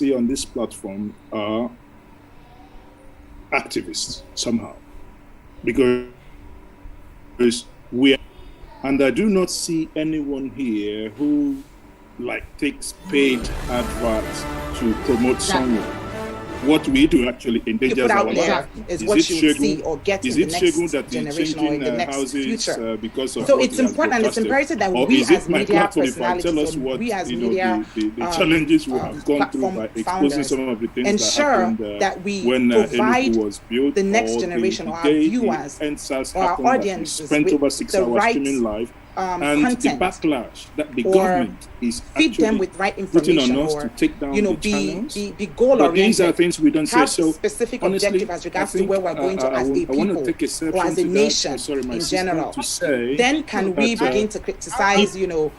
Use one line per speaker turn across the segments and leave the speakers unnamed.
see on this platform are activists somehow, because we are, and I do not see anyone here who takes paid adverts to promote someone. What we do actually endangers our life.
Is what you will see or get in the next generation or in the next future.
Because of
so it's important and it's imperative that we as media personalities, we as media
the challenges we have gone through by exposing some of the things
ensure that we provide the next generation or our viewers or our audiences
spent over 6 hours streaming live. And
content,
the backlash that the government is
feed them with right information,
on us
or
to take down the channels.
Be goal oriented.
These are things we don't say. So
specific
honestly,
objective as regards to where we're going to as a people or as a nation in general. Then can we begin to criticize, the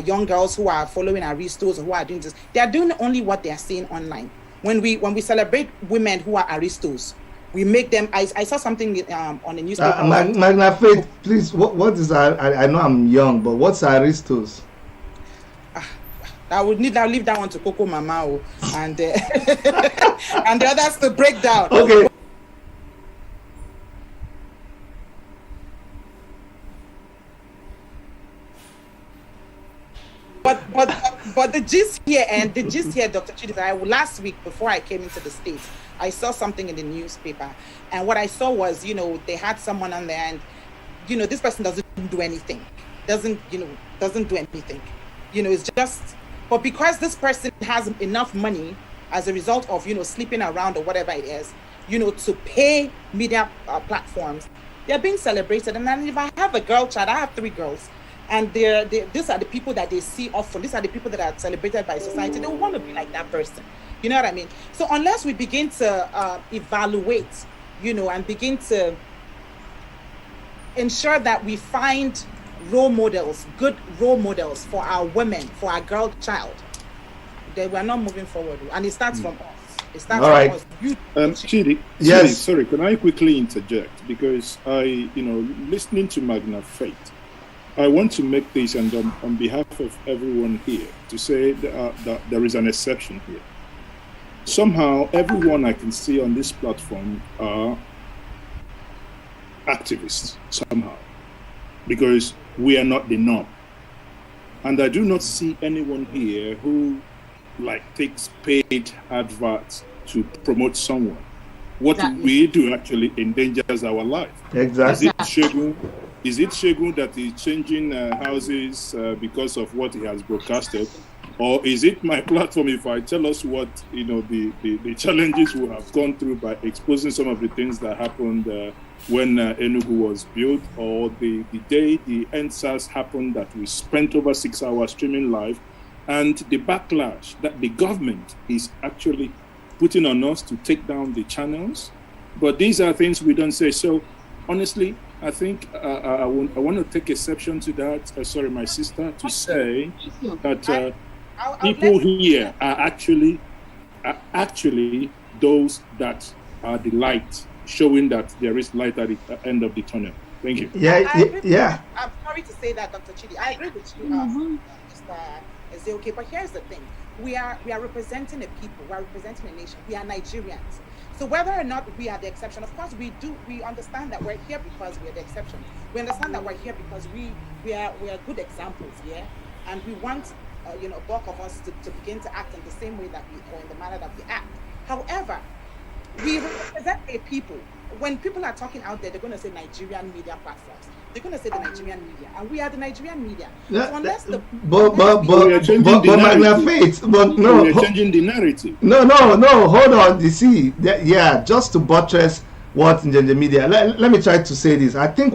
young girls who are following our aristos or who are doing this? They are doing only what they are seeing online. When we celebrate women who are aristos, we make them. I saw something on a newspaper.
Magna Faith, please. What is? I know I'm young, but what's aristos?
I would need. I'll leave that one to Coco Mama and and the others to break down.
Okay.
But the gist here, Dr. Chidi, last week before I came into the States, I saw something in the newspaper, and what I saw was, they had someone on there, and, this person doesn't do anything, doesn't do anything, it's just, but because this person has enough money as a result of, sleeping around or whatever it is, to pay media platforms, they're being celebrated. And then if I have a girl child, I have 3 girls, and these are the people that they see often. These are the people that are celebrated by society. They want to be like that person. You know what I mean? So unless we begin to evaluate, and begin to ensure that we find role models, good role models for our women, for our girl child, then we're not moving forward. And it starts from us. It starts from us.
Chidi,
yes.
Sorry, can I quickly interject? Because listening to Magna Faith, I want to make this, and on behalf of everyone here, to say that there is an exception here. Somehow, everyone I can see on this platform are activists, somehow, because we are not the norm. And I do not see anyone here who takes paid adverts to promote someone. What we do actually endangers our life.
Exactly.
Is it Shegun that is changing houses because of what he has broadcasted? Or is it my platform if I tell us what, the challenges we have gone through by exposing some of the things that happened when Enugu was built, or the day the NSAS happened that we spent over 6 hours streaming live, and the backlash that the government is actually putting on us to take down the channels? But these are things we don't say. So honestly, I think I want to take exception to that. Sorry, my sister, to say that people here are actually those that are the light, showing that there is light at the end of the tunnel. Thank you.
Yeah.
I'm sorry to say that, Dr. Chidi. I agree with you, Mr. Ezeoke, but here's the thing. We are representing a people. We are representing a nation. We are Nigerians. So whether or not we are the exception, of course we understand that we're here because we are the exception. We understand that we're here because we are good examples, yeah? And we want bulk of us to begin to act in the same way that or in the manner that we act. However, we represent a people. When people are talking out there, they're going to say Nigerian media platforms. They're going to say the Nigerian media, and we are the Nigerian media. So unless
but Magna Faith, but no,
we're changing the narrative.
No, hold on. You see, just to buttress what Nigerian media. Let me try to say this. I think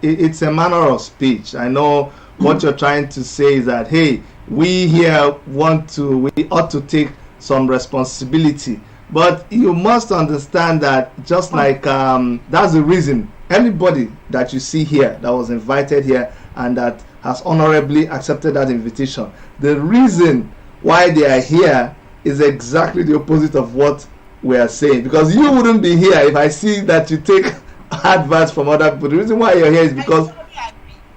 it's a manner of speech. I know what you're trying to say is that, hey, we here we ought to take some responsibility. But you must understand that just like that's the reason anybody that you see here that was invited here and that has honorably accepted that invitation, the reason why they are here is exactly the opposite of what we are saying. Because you wouldn't be here if I see that you take adverts from other people. The reason why you're here is because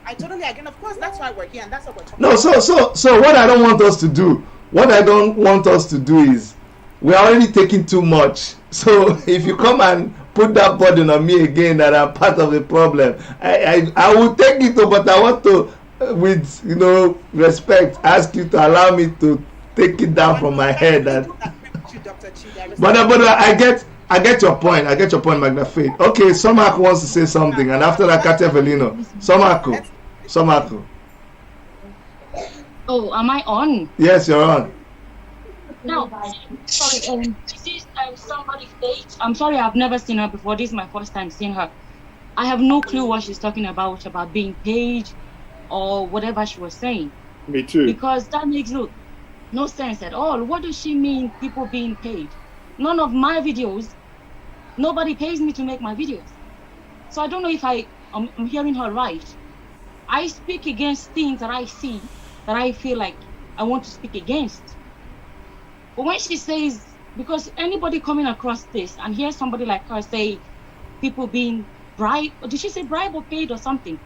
I totally agree. And of course, that's why we're here, and that's what we're talking
about. No, so what I don't want us to do, what I don't want us to do is, we're already taking too much. So if you come and put that burden on me again that I'm part of the problem, I will take it, but I want to, with respect, ask you to allow me to take it down from my head. And but I get your point. I get your point, Magna Faith. Okay, Somaku wants to say something, and after that, Katia Velino. Somaku.
Oh, am I on?
Yes, you're on.
No, sorry. This is somebody's page. I'm sorry, I've never seen her before. This is my first time seeing her. I have no clue what she's talking about being paid or whatever she was saying.
Me too.
Because that makes no sense at all. What does she mean, people being paid? None of my videos, nobody pays me to make my videos. So I don't know if I'm hearing her right. I speak against things that I see, that I feel like I want to speak against. But when she says, because anybody coming across this and hear somebody like her say people being bribed, or did she say bribe or paid or something?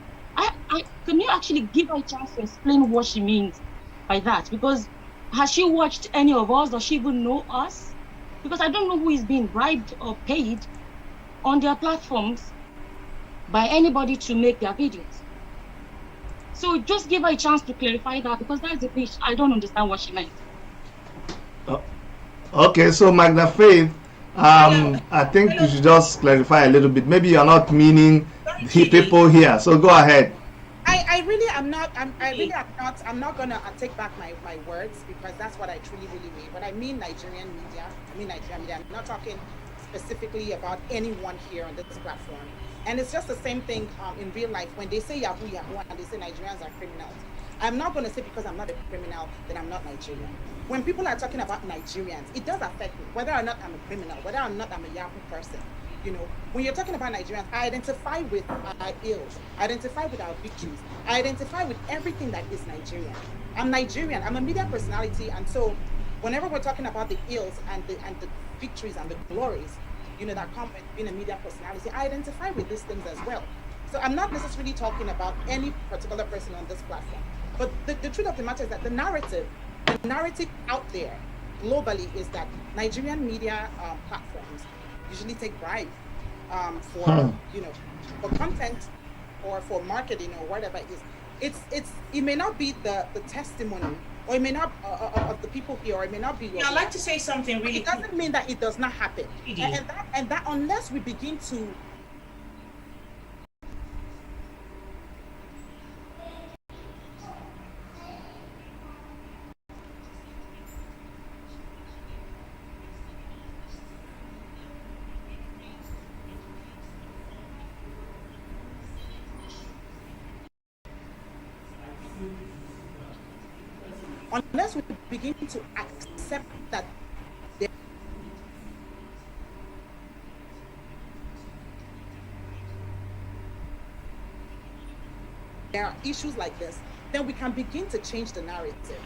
Can you actually give her a chance to explain what she means by that? Because has she watched any of us? Does she even know us? Because I don't know who is being bribed or paid on their platforms by anybody to make their videos. So just give her a chance to clarify that, because that's the pitch. I don't understand what she meant.
Okay, so Magna Faith, I think you should just clarify a little bit. Maybe you're not meaning people here. So go ahead.
I'm not gonna take back my words, because that's what I truly really mean. When I mean Nigerian media, I'm not talking specifically about anyone here on this platform. And it's just the same thing in real life. When they say Yahoo, and they say Nigerians are criminals, I'm not going to say because I'm not a criminal that I'm not Nigerian. When people are talking about Nigerians, it does affect me, whether or not I'm a criminal, whether or not I'm a Yahoo person. When you're talking about Nigerians, I identify with our ills, I identify with our victories, I identify with everything that is Nigerian. I'm Nigerian, I'm a media personality, and so whenever we're talking about the ills and the victories and the glories, that come with being a media personality, I identify with these things as well. So I'm not necessarily talking about any particular person on this platform. But the truth of the matter is that the narrative out there globally is that Nigerian media platforms usually take bribe for content or for marketing or whatever it is. It may not be the testimony, or it may not of the people here, or it may not be.
I'd like to say something really.
It doesn't mean that it does not happen, and that unless we begin to. Unless we begin to accept that there are issues like this, then we can begin to change the narrative.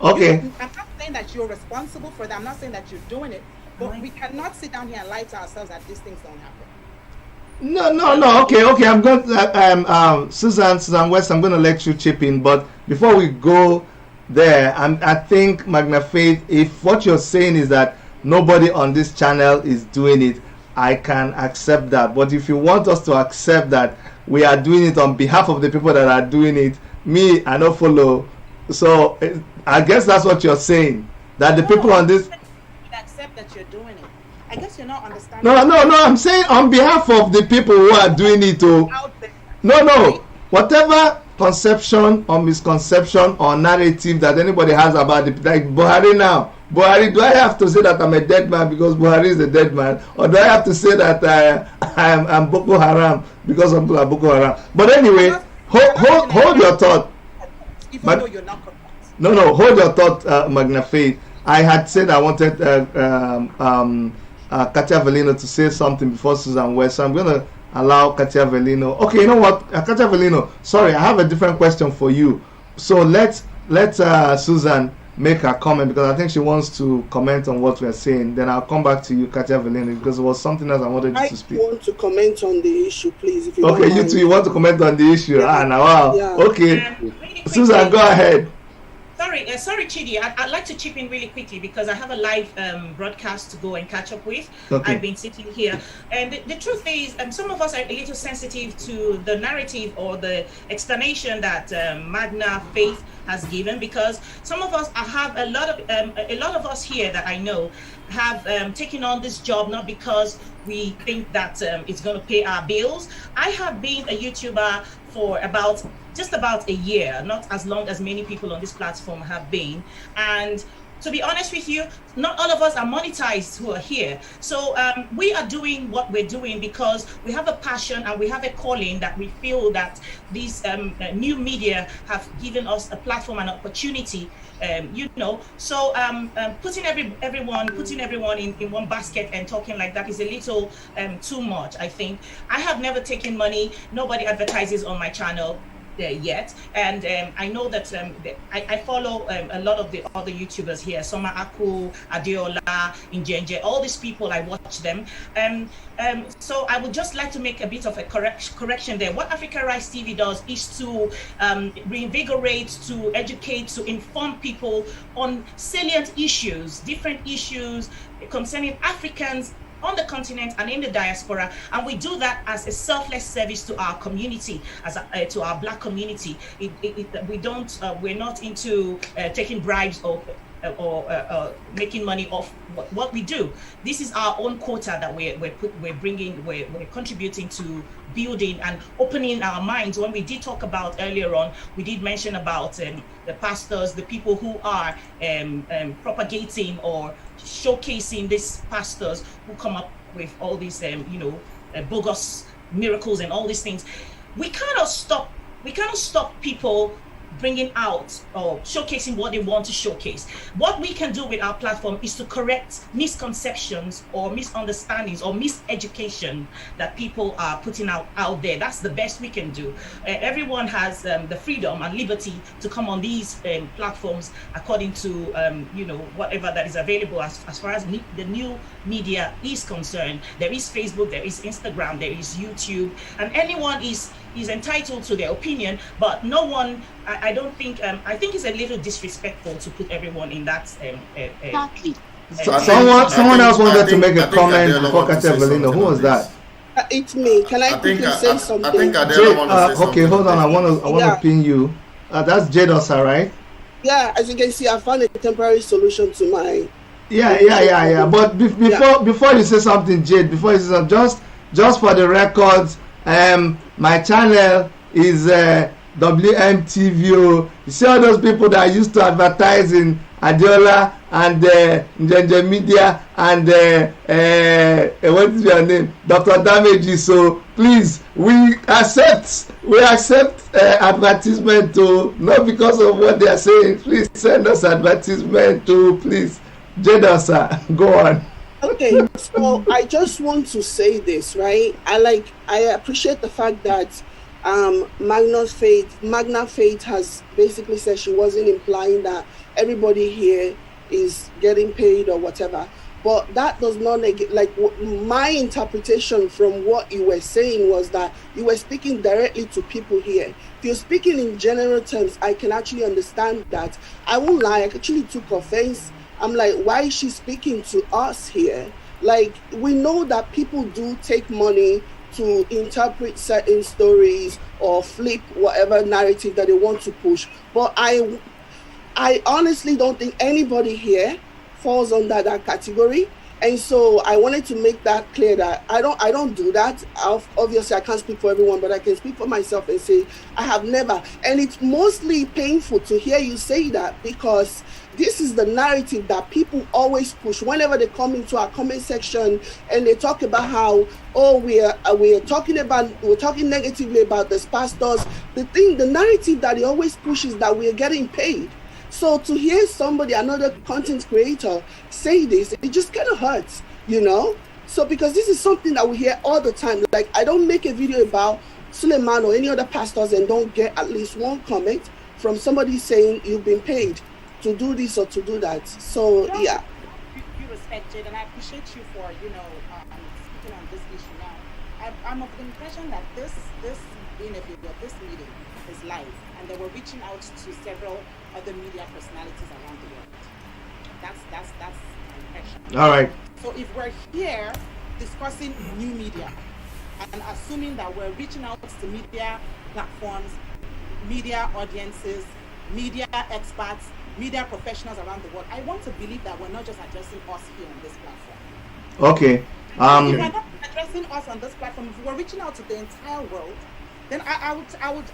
Okay.
I'm not saying that you're responsible for that. I'm not saying that you're doing it, but we cannot sit down here and lie to ourselves that these things don't happen.
No. Okay. I'm going to Susan West. I'm going to let you chip in, but before we go there, I think Magna Faith, if what you're saying is that nobody on this channel is doing it, I can accept that. But if you want us to accept that we are doing it on behalf of the people that are doing it, I don't follow. So I guess that's what you're saying, that the people on this
accept that you're doing it. I guess you're not understanding.
No. I'm saying on behalf of the people who are doing it. No. Whatever conception or misconception or narrative that anybody has about it, like Buhari now. Buhari, do I have to say that I'm a dead man because Buhari is a dead man, or do I have to say that I'm Boko Haram because I'm Boko Haram? But anyway, hold your thought.
Even though you're not correct.
No, hold your thought, Magna Faith. I had said I wanted Katia Velino to say something before Susan West, so I'm going to allow Katia Velino. Okay, you know what, Katia Velino, sorry, I have a different question for you. So let Susan make her comment, because I think she wants to comment on what we're saying. Then I'll come back to you, Katia Velini, because it was something else I wanted you to speak.
I want to comment on the issue, please. If you
okay, you too, you want to comment on the issue?
Yeah.
Now, wow.
Yeah.
Okay.
Really
Susan, go ahead.
Sorry, Chidi. I'd like to chip in really quickly because I have a live broadcast to go and catch up with.
Okay.
I've been sitting here, and the truth is, some of us are a little sensitive to the narrative or the explanation that Magna Faith has given, because some of us have a lot of us here that I know have taken on this job not because we think that it's going to pay our bills. I have been a YouTuber for just about a year, not as long as many people on this platform have been. And to be honest with you, not all of us are monetized who are here. So we are doing what we're doing because we have a passion and we have a calling that we feel that these new media have given us a platform and opportunity. So putting everyone in one basket and talking like that is a little too much, I think. I have never taken money. Nobody advertises on my channel yet, and I know that I follow a lot of the other YouTubers here, Soma Aku, Adeola, Injenje, all these people, I watch them. So I would just like to make a bit of a correction there. What Africa Rise TV does is to reinvigorate, to educate, to inform people on salient issues, different issues concerning Africans on the continent and in the diaspora, and we do that as a selfless service to our community, to our Black community. We're not into taking bribes or making money off what we do. This is our own quota that we're contributing to building and opening our minds. When we did talk about earlier on, we did mention about the pastors, the people who are propagating or showcasing these pastors who come up with all these bogus miracles and all these things. We cannot stop people bringing out or showcasing what they want to showcase. What we can do with our platform is to correct misconceptions or misunderstandings or miseducation that people are putting out there. That's the best we can do. Everyone has the freedom and liberty to come on these platforms according to whatever that is available as far as the new media is concerned. There is Facebook, there is Instagram, there is YouTube, and anyone is entitled to their opinion, but no one, I don't think, I think it's a little disrespectful to put everyone in that.
Exactly.
Someone else wanted to make a comment before Katia Velini. Who was that?
It's me. Can I quickly say something?
I think Adele wants to say something.
Okay, hold on. I want to pin you. That's Jade Osa, right?
Yeah, as you can see, I found a temporary solution to my.
Yeah. But before you say something, Jade, just for the records, my channel is WMTV. You see all those people that used to advertise in Adeola and Nigerian Media and what is your name, Dr. Damages. So please, we accept advertisement too, not because of what they are saying. Please send us advertisement too, please. Jedasa, go on.
Okay, so I just want to say this, right? I appreciate the fact that Magna Faith has basically said she wasn't implying that everybody here is getting paid or whatever. But that does not negate, my interpretation from what you were saying was that you were speaking directly to people here. If you're speaking in general terms, I can actually understand that. I won't lie, I actually took offense. I'm like, why is she speaking to us here? Like, we know that people do take money to interpret certain stories or flip whatever narrative that they want to push. But I honestly don't think anybody here falls under that category. And so I wanted to make that clear that I don't do that. Obviously, I can't speak for everyone, but I can speak for myself and say I have never. And it's mostly painful to hear you say that, because this is the narrative that people always push whenever they come into our comment section and they talk about how, we're talking negatively about these pastors. The narrative that they always push is that we're getting paid. So to hear another content creator say this, it just kind of hurts, So because this is something that we hear all the time. Like, I don't make a video about Suleiman or any other pastors and don't get at least one comment from somebody saying you've been paid to do this or to do that. So yeah.
You respect it, and I appreciate you for speaking on this issue. Now, I'm of the impression that this interview or this meeting is live, and they were reaching out to several other media personalities around the world. That's my impression.
All right.
So if we're here discussing new media and assuming that we're reaching out to media platforms, media audiences, media experts, media professionals around the world, I want to believe that we're not just addressing us here on this platform.
Okay.
If we're not addressing us on this platform, if we're reaching out to the entire world, then I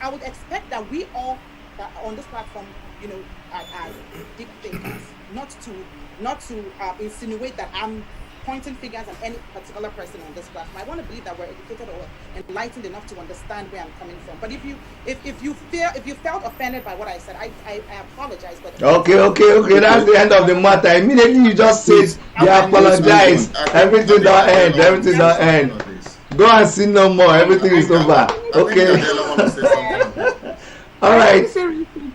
would expect that we all on this platform, are deep thinkers. Not to insinuate that I'm pointing fingers at any particular person on this platform. I want to believe that we're educated or enlightened enough to understand where I'm coming from. But if you felt offended by what I said, I apologize. But
okay. That's the end of the matter. Immediately you just said you apologize. Everything don't end. Go and see no more. Everything is over. Okay. All right.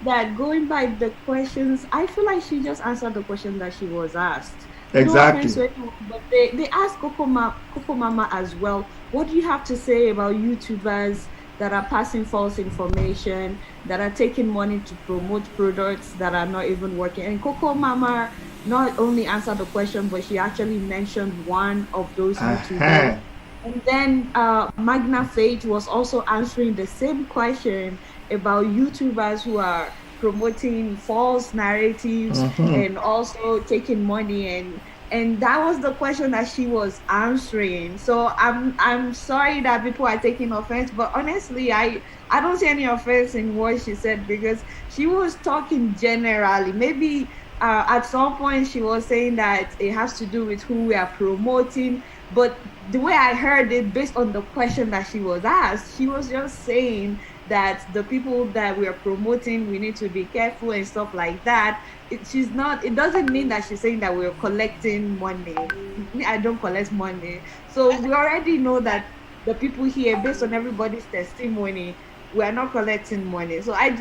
That going by the questions, I feel like she just answered the question that she was asked.
Exactly.
No offense, but they asked Coco Mama as well. What do you have to say about YouTubers that are passing false information, that are taking money to promote products that are not even working? And Coco Mama not only answered the question, but she actually mentioned one of those YouTubers. And then Magna Faith was also answering the same question about YouTubers who are promoting false narratives and also taking money, and that was the question that she was answering. So I'm sorry that people are taking offense, but honestly I don't see any offense in what she said, because she was talking generally. Maybe at some point she was saying that it has to do with who we are promoting, but the way I heard it, based on the question that she was asked, she was just saying that the people that we are promoting, we need to be careful and stuff like that. It doesn't mean that she's saying that we're collecting money. I don't collect money. So we already know that the people here, based on everybody's testimony, we are not collecting money. So I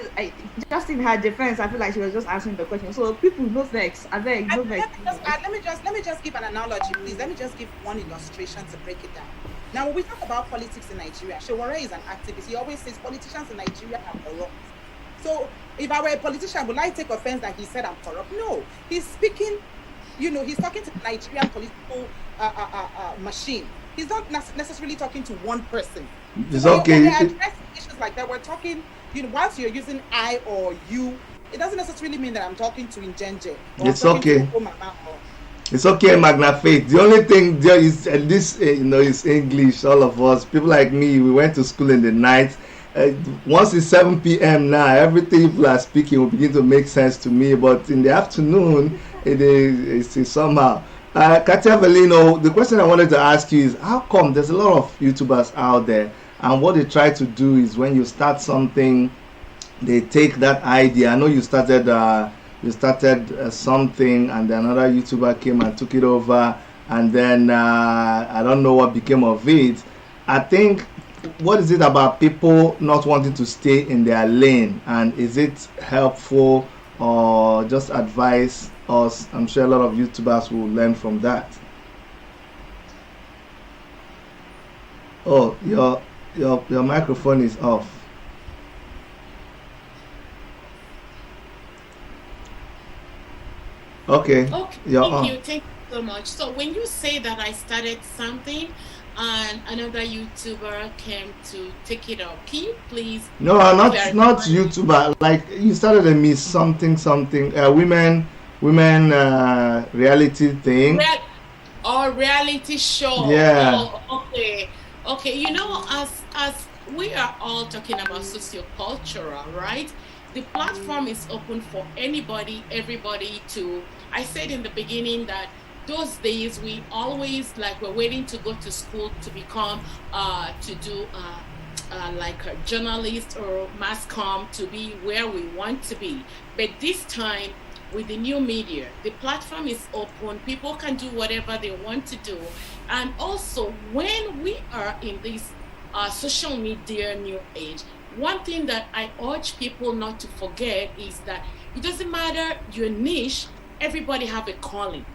just in her defense, I feel like she was just answering the question. So people, no vex. I beg, no vex.
Let me just give an analogy, please. Let me just give one illustration to break it down. Now, when we talk about politics in Nigeria, Shewore is an activist. He always says politicians in Nigeria are corrupt. So if I were a politician, would I take offense that he said I'm corrupt? No. He's speaking, he's talking to the Nigerian political machine. He's not necessarily talking to one person.
It's
so
okay.
When they address issues like that, we're talking, once you're using I or you, it doesn't necessarily mean that I'm talking to Injenje.
It's okay. It's okay, Magna Faith. The only thing there is, this is English. All of us, people like me, we went to school in the night. Once it's 7 p.m. now, everything people are speaking will begin to make sense to me. But in the afternoon, it's somehow. Katia Velino, the question I wanted to ask you is, how come there's a lot of YouTubers out there, and what they try to do is when you start something, they take that idea. I know you started something, and then another YouTuber came and took it over, and then I don't know what became of it. I think, what is it about people not wanting to stay in their lane, and is it helpful, or just advise us? I'm sure a lot of YouTubers will learn from that. Oh, your microphone is off. Okay.
Thank you so much. So when you say that I started something and another YouTuber came to take it up, can you please?
No, not YouTuber. Like, you started a Miss something women reality thing.
Reality show.
Yeah.
Oh, okay. As we are all talking about sociocultural, right? The platform is open for anybody, everybody to. I said in the beginning that those days we always we're waiting to go to school to become like a journalist or mass comm to be where we want to be. But this time with the new media, the platform is open. People can do whatever they want to do. And also when we are in this social media new age, one thing that I urge people not to forget is that it doesn't matter your niche, everybody have a calling.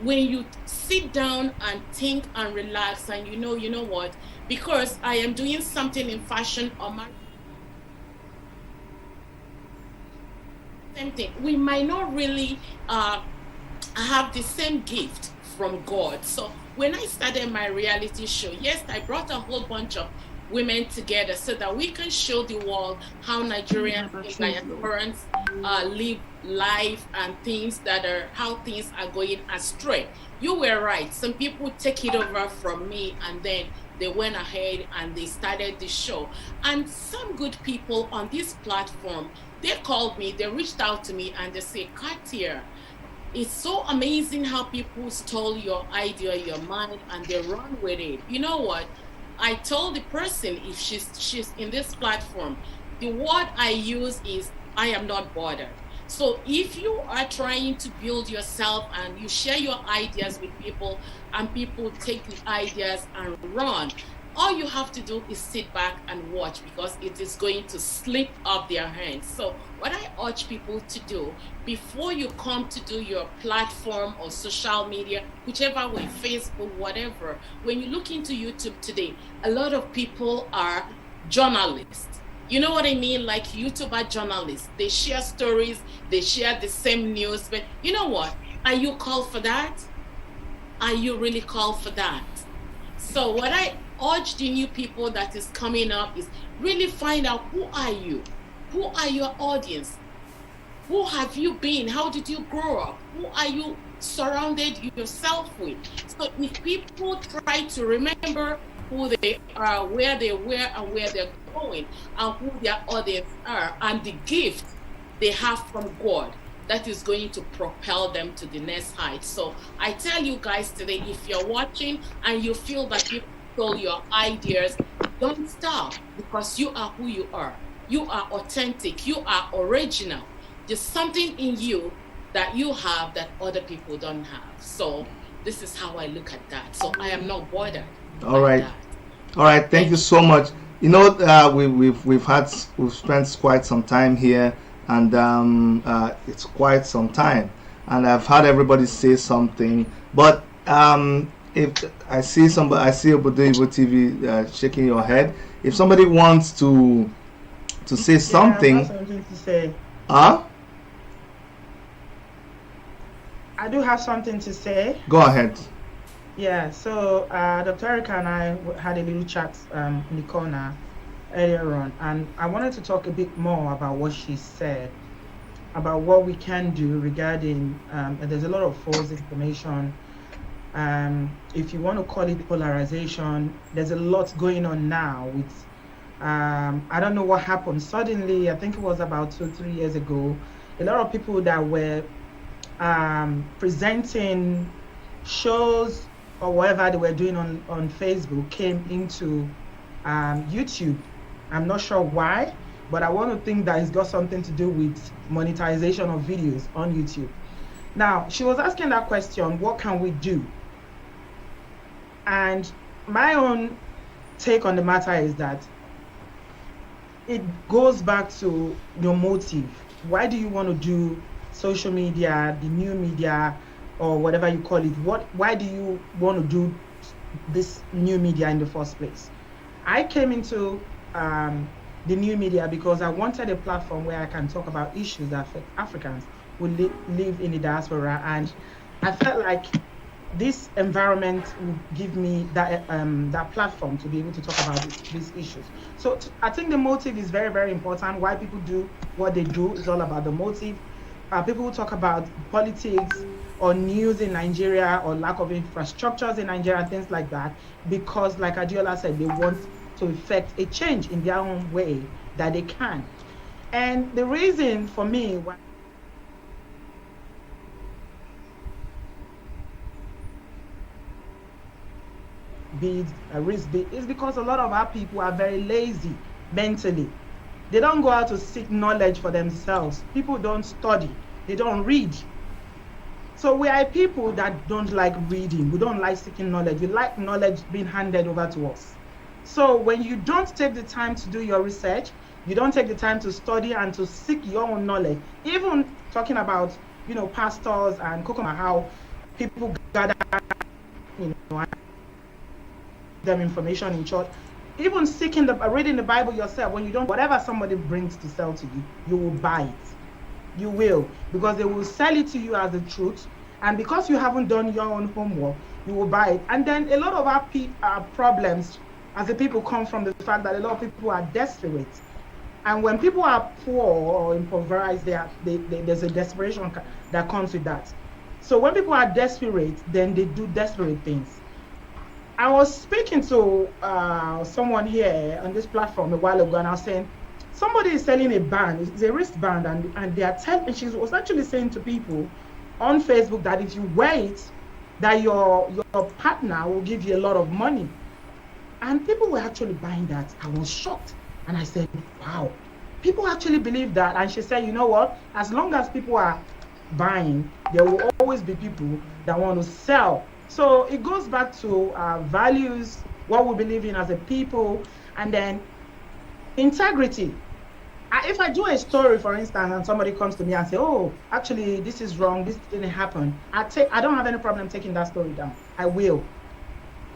When you sit down and think and relax and you know what, because I am doing something in fashion or my same thing, we might not really have the same gift from God. So when I started my reality show, yes, I brought a whole bunch of women together so that we can show the world how Nigerians in diasporans live life and things that are how things are going astray. You were right. Some people take it over from me and then they went ahead and they started the show. And some good people on this platform, they called me, they reached out to me and they say, Katia, it's so amazing how people stole your idea, your mind, and they run with it. You know what? I told the person, if she's in this platform, the word I use is, I am not bothered. So if you are trying to build yourself and you share your ideas with people and people take the ideas and run, all you have to do is sit back and watch, because it is going to slip off their hands. So what I urge people to do before you come to do your platform or social media, whichever way, Facebook, whatever, when you look into YouTube today, a lot of people are journalists. You know what I mean? Like YouTuber journalists. They share stories, they share the same news, but you know what? Are you called for that? Are you really called for that? So what I urge the new people that is coming up is really find out, who are you? Who are your audience? Who have you been? How did you grow up? Who are you surrounded yourself with? So if people try to remember who they are, where they were and where they're going, and who their audience are, and the gift they have from God, that is going to propel them to the next height. So I tell you guys today, if you're watching and you feel that people stole your ideas, don't stop, because you are who you are. You are authentic, you are original. There's something in you that you have that other people don't have. So this is how I look at that. So I am not bothered.
All right. That. All right. Thank you so much. You know, we've spent quite some time here, and it's quite some time, and I've had everybody say something. But if I see somebody, I see Obodo Igbo TV shaking your head. If somebody wants to say something,
I have something to say. I do have something to say.
Go ahead.
Yeah, so Dr. Erica and I had a little chat in the corner earlier on, and I wanted to talk a bit more about what she said, about what we can do regarding, there's a lot of false information. If you want to call it polarization, there's a lot going on now with, I don't know what happened. Suddenly, I think it was about 2-3 years ago, a lot of people that were presenting shows or whatever they were doing on Facebook came into YouTube. I'm not sure why, but I want to think that it's got something to do with monetization of videos on YouTube. Now, she was asking that question, what can we do? And my own take on the matter is that it goes back to your motive. Why do you want to do social media, the new media, or whatever you call it? Why do you want to do this new media in the first place? I came into the new media because I wanted a platform where I can talk about issues that affect Africans who live in the diaspora, and I felt like this environment would give me that that platform to be able to talk about these issues. So I think the motive is very, very important. Why people do what they do is all about the motive. People who talk about politics or news in Nigeria or lack of infrastructures in Nigeria, things like that, because like Adiola said, they want to effect a change in their own way that they can. And the reason for me why is because a lot of our people are very lazy mentally. They don't go out to seek knowledge for themselves. People don't study, they don't read. So we are people that don't like reading, we don't like seeking knowledge, we like knowledge being handed over to us. So when you don't take the time to do your research, You don't take the time to study and to seek your own knowledge. Even talking about, pastors and Kokoma, how people gather, them information in church. Even reading the Bible yourself, when you don't, whatever somebody brings to sell to you, you will buy it. You will, because they will sell it to you as the truth. And because you haven't done your own homework, you will buy it. And then a lot of our problems as a people come from the fact that a lot of people are desperate. And when people are poor or impoverished, there's a desperation that comes with that. So when people are desperate, then they do desperate things. I was speaking to someone here on this platform a while ago, and I was saying, somebody is selling a band, it's a wristband, and they are telling, she was actually saying to people on Facebook that if you wait, that your partner will give you a lot of money. And people were actually buying that. I was shocked. And I said, wow, people actually believe that. And she said, you know what? As long as people are buying, there will always be people that want to sell. So it goes back to our values, what we believe in as a people, and then integrity. If I do a story, for instance, and somebody comes to me and say, oh, actually, this is wrong, this didn't happen, I don't have any problem taking that story down. I will.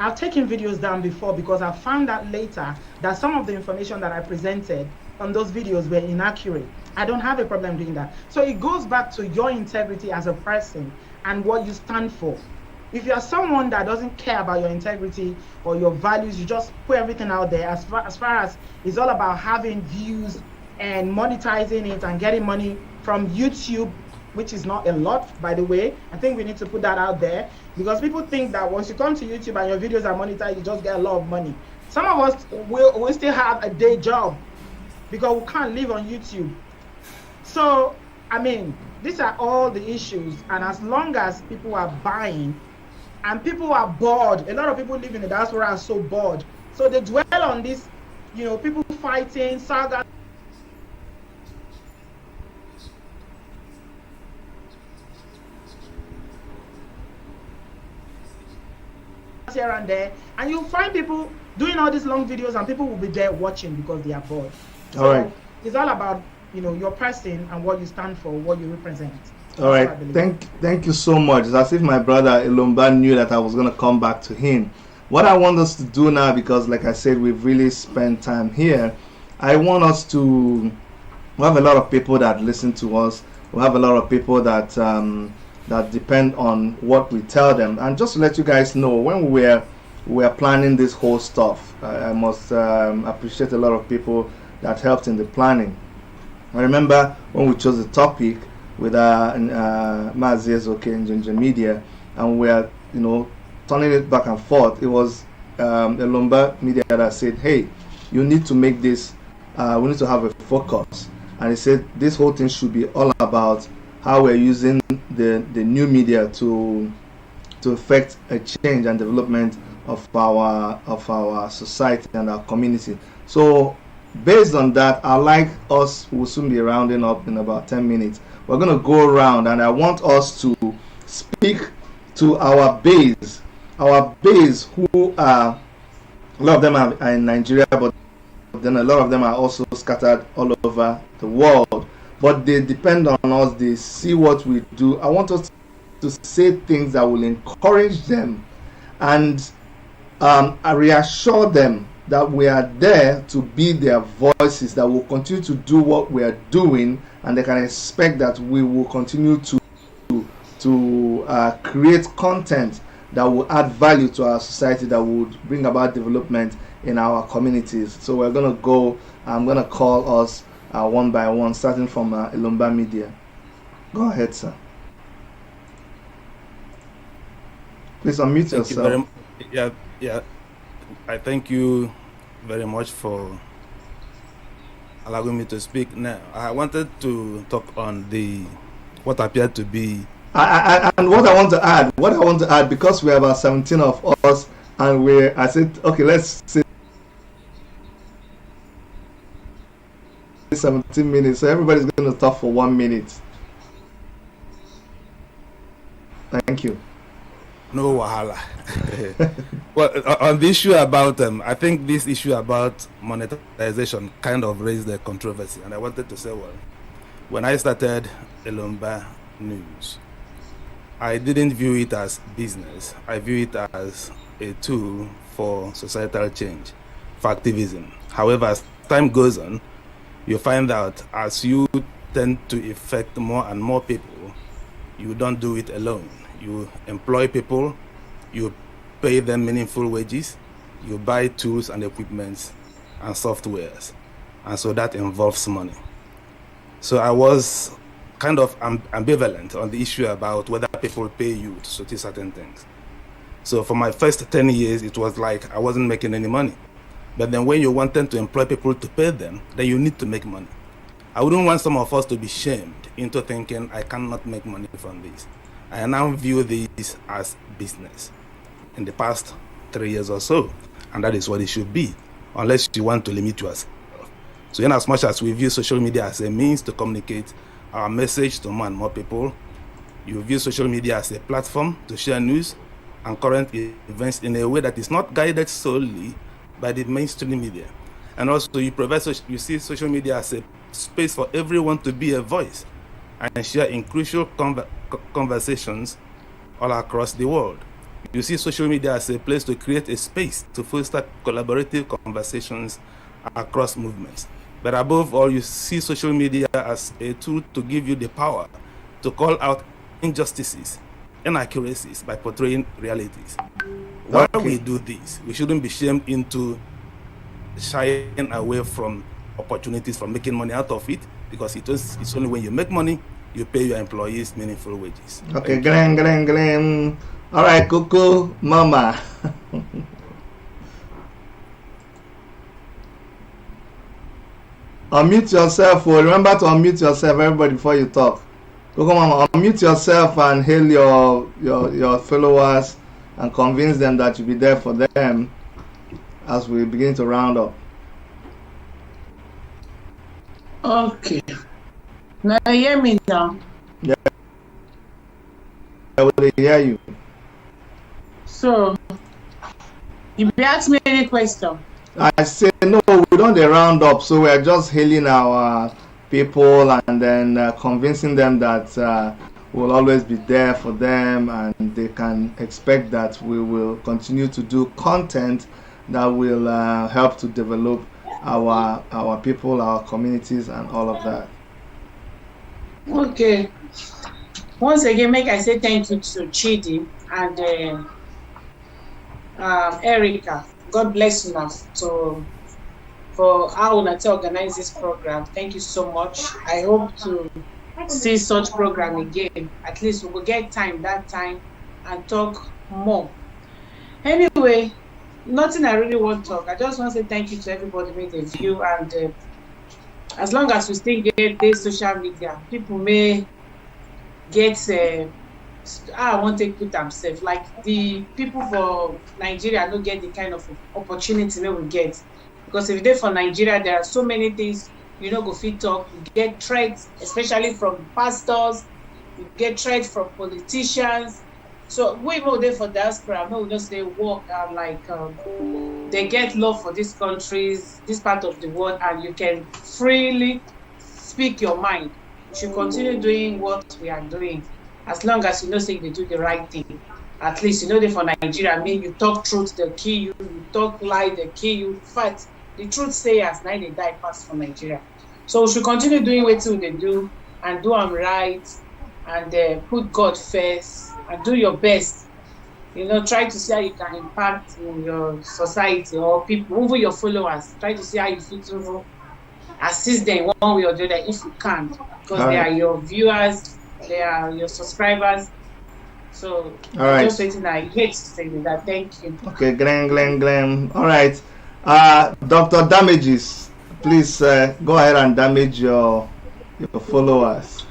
I've taken videos down before because I found out later that some of the information that I presented on those videos were inaccurate. I don't have a problem doing that. So it goes back to your integrity as a person and what you stand for. If you're someone that doesn't care about your integrity or your values, you just put everything out there, as far as it's all about having views and monetizing it and getting money from YouTube, which is not a lot, by the way. I think we need to put that out there, because people think that once you come to YouTube and your videos are monetized, you just get a lot of money. Some of us will still have a day job because we can't live on YouTube. So, I mean, these are all the issues. And as long as people are buying and people are bored, a lot of people live in the diaspora are so bored. So they dwell on this, people fighting, saga. Here and there, and you'll find people doing all these long videos, and people will be there watching because they are bored. So
all right,
it's all about your person and what you stand for, what you represent.
All right, thank you so much. It's as if my brother Ilumba knew that I was going to come back to him. What I want us to do now, because like I said, we've really spent time here, I want us to, we have a lot of people that listen to us, we have a lot of people that that depend on what we tell them. And just to let you guys know, when we were planning this whole stuff, I must appreciate a lot of people that helped in the planning. I remember when we chose the topic with Mazi Ezoke and Ginger Media, and we are turning it back and forth. It was the Lombard Media that said, hey, you need to make this, we need to have a focus. And he said this whole thing should be all about how we're using the new media to affect a change and development of our society and our community. So based on that, I like us, we'll soon be rounding up in about 10 minutes. We're going to go around, and I want us to speak to our base who are, a lot of them are in Nigeria, but then a lot of them are also scattered all over the world. But they depend on us, they see what we do. I want us to say things that will encourage them and reassure them that we are there to be their voices, that will continue to do what we are doing, and they can expect that we will continue to create content that will add value to our society, that would bring about development in our communities. So we're going to go, I'm going to call us one by one, starting from Ilumba Media. Go ahead, sir. Please unmute yourself.
Yeah. I thank you very much for allowing me to speak now. I wanted to talk on what appeared to be.
And what I want to add, because we have about 17 of us, and I said, okay, let's say 17 minutes, so everybody's going to talk for 1 minute. Thank you.
No wahala. Well, on the issue about, I think this issue about monetization kind of raised the controversy, and I wanted to say, well, when I started Elomba News, I didn't view it as business. I view it as a tool for societal change, for activism. However, as time goes on, you find out as you tend to affect more and more people, you don't do it alone. You employ people, you pay them meaningful wages, you buy tools and equipments and softwares. And so that involves money. So I was kind of ambivalent on the issue about whether people pay you to do certain things. So for my first 10 years, it was like I wasn't making any money. But then when you wanted to employ people to pay them, then you need to make money. I wouldn't want some of us to be shamed into thinking I cannot make money from this. I now view this as business in the past 3 years or so, and that is what it should be, unless you want to limit yourself. So in as much as we view social media as a means to communicate our message to more and more people, you view social media as a platform to share news and current events in a way that is not guided solely by the mainstream media. And also you see social media as a space for everyone to be a voice and share in crucial conversations all across the world. You see social media as a place to create a space to foster collaborative conversations across movements. But above all, you see social media as a tool to give you the power to call out injustices, inaccuracies by portraying realities. While we do this, we shouldn't be shamed into shying away from opportunities for making money out of it, because it's only when you make money, you pay your employees meaningful wages.
Okay, Glenn. All right, Kuku Mama. Unmute yourself. Remember to unmute yourself, everybody, before you talk. Kuku Mama, unmute yourself and hail your followers and convince them that you'll be there for them as we begin to round up.
Okay. Now you hear me now?
Yeah. I will hear you.
So, if you ask me any question.
I say no, we don't round up, so we're just hailing our people and then convincing them that we'll always be there for them, and they can expect that we will continue to do content that will help to develop our people, our communities, and all of that.
Okay. Once again, make I say thank you to Chidi and Erica. God bless you now for how to organize this program. Thank you so much. I hope to see such program again. At least we will get that time and talk more. Anyway, nothing I really want to talk. I just want to say thank you to everybody who made a view, and as long as we still get this social media, people may get I want to put themselves like the people for Nigeria don't get the kind of opportunity that we get, because if they're for Nigeria, there are so many things go fit talk. You get threats, especially from pastors. You get threats from politicians. So we go there for diaspora. No, we just they work they get love for these countries, this part of the world, and you can freely speak your mind. You should continue doing what we are doing, as long as say they do the right thing. At least they for Nigeria. I mean, you talk truth, they kill you. You talk lie, they kill you. In fact, the truth sayers now they die fast for Nigeria. So we should continue doing what they do and do them right, and put God first and do your best. Try to see how you can impact in your society or people, even your followers. Try to see how you fit to assist them one way or the other if you can, because they are your viewers, they are your subscribers. So just waiting. I hate to say that. Thank you.
Okay, Glenn. All right, Dr. Damages, please go ahead and damage your followers.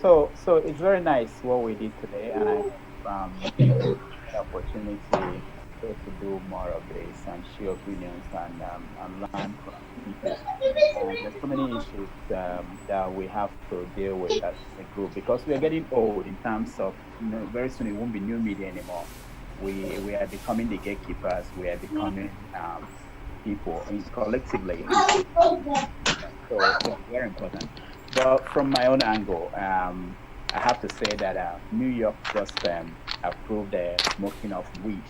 So it's very nice what we did today, and I the opportunity to do more of this and share opinions and learn from people. The so many issues that we have to deal with as a group, because we are getting old in terms of, very soon it won't be new media anymore. We are becoming the gatekeepers. We are becoming people collectively. So it's very important. But from my own angle, I have to say that New York just approved the smoking of weed.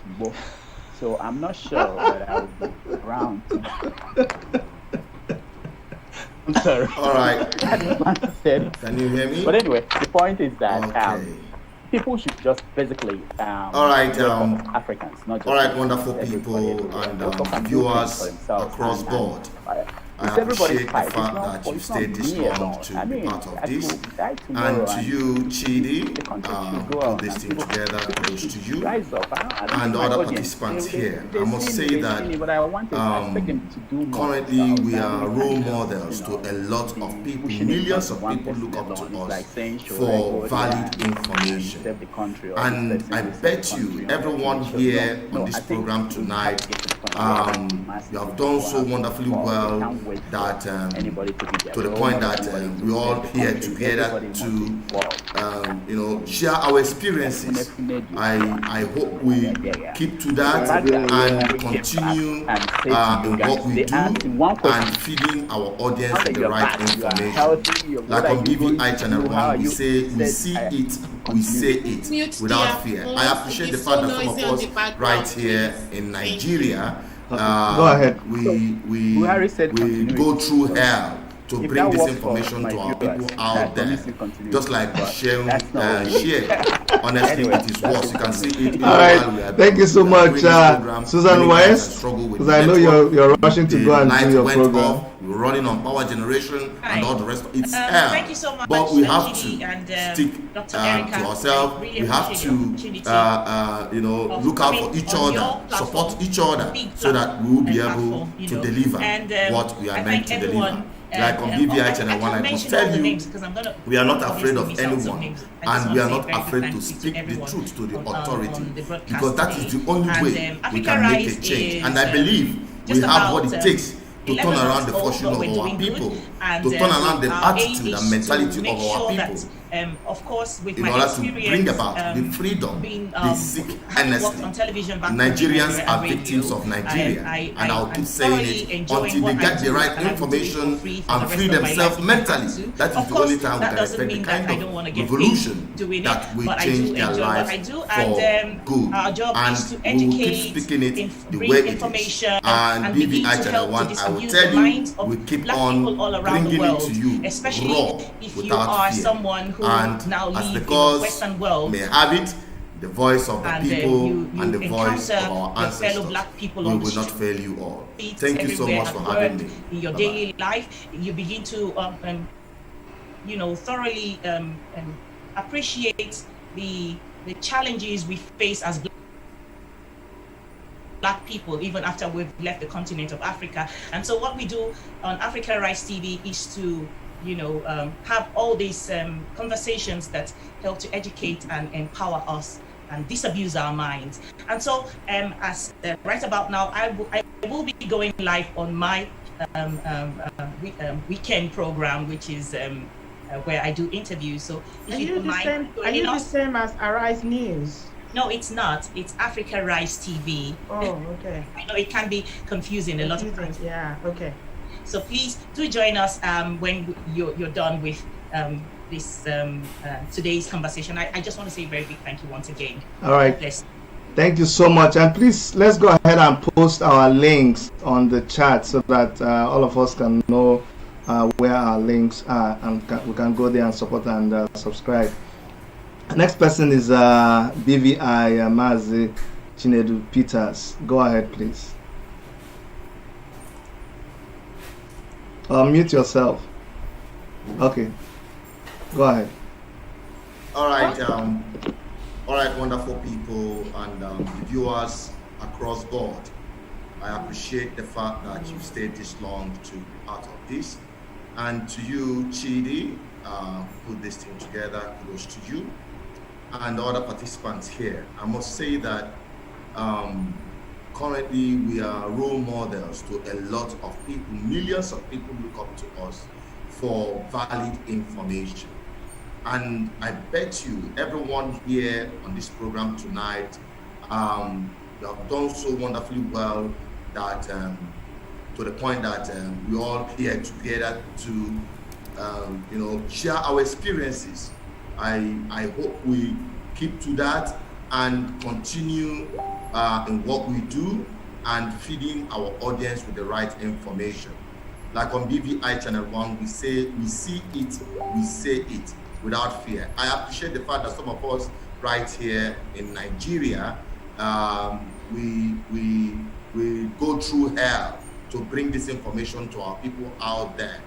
So I'm not sure that I will be around. I'm sorry.
All right.
I didn't want to say it.
Can you hear me?
But anyway, the point is that
Okay.
people should just basically
all right,
Africans, not just
all right, wonderful people and viewers across board. I appreciate the fact that you stayed this long to be part of this. And to you, Chidi, put this thing together, kudos to you. And other participants here. I must say that currently we are role models to a lot of people. Millions of people look up to us for valid information. And I bet you, everyone here on this program tonight, you have done so wonderfully well that to the point that we all here together to share our experiences. I hope we keep to that and continue in what we do and feeding our audience with the right information. Like on BVI Channel 1, we say we see it, we say it without fear. I appreciate the fact that some of us right here in Nigeria, go ahead.
We
go through hell to bring this information to our people out there, just like shared. Honestly, it is worse. You can see it. All right, thank you so much, Susan West, because I know you're rushing to go and do your program.
We're running on power generation and all the rest of it's hell.
Thank you so much,
but we have to
stick
to ourselves. We have to look out for each other, support each other, so that we will be able to deliver what we are meant to deliver. Like on BVI Channel 1, I must tell you, we are not afraid of anyone, and we are not afraid to speak the truth to the authority, because that is the only way we can make a change. And I believe we have what it takes to turn around the fortune of our people, to turn around the attitude and mentality of our people,
of course, with
in order to bring about the freedom they seek earnestly. Nigerians are victims of Nigeria, and I'll keep saying it until they get the right information and free themselves mentally. That is the only time we can expect the kind of revolution that will change their lives for good. And we will keep speaking it the way it is. And BVI Channel 1, I will tell you, we keep on bringing it to you raw, without fear. And as the cause may have it, the voice of the people and the voice of our ancestors, we will not fail you all. Thank you so much for having me.
In your daily life, you begin to, thoroughly appreciate the challenges we face as Black people, even after we've left the continent of Africa. And so what we do on Africa Rise TV is to have all these conversations that help to educate and empower us and disabuse our minds. And so as right about now, I will be going live on my weekend program, which is where I do interviews. So if you don't mind,
are you the same as Arise News?
No, it's not. It's Africa Rise TV.
Oh, okay.
I know it can be confusing a lot of times.
Yeah, okay.
So please do join us when you're done with this today's conversation. I just want to say a very big thank you once again.
All right. Thank you so much. And please, let's go ahead and post our links on the chat so that all of us can know where our links are, and we can go there and support and subscribe. The next person is BVI Mazi Chinedu Peters. Go ahead, please. Mute yourself. Okay, go ahead.
All right, wonderful people and viewers across board. I appreciate the fact that you stayed this long to be part of this. And to you, Chidi, put this thing together, kudos to you. And other participants here. I must say that
currently we are role models to a lot of people. Millions of people look up to us for valid information. And I bet you everyone here on this program tonight, you have done so wonderfully well that to the point that we all here together to share our experiences. I hope we keep to that and continue in what we do and feeding our audience with the right information. Like on BVI Channel 1, we see it, we say it without fear. I appreciate the fact that some of us right here in Nigeria, we go through hell to bring this information to our people out there.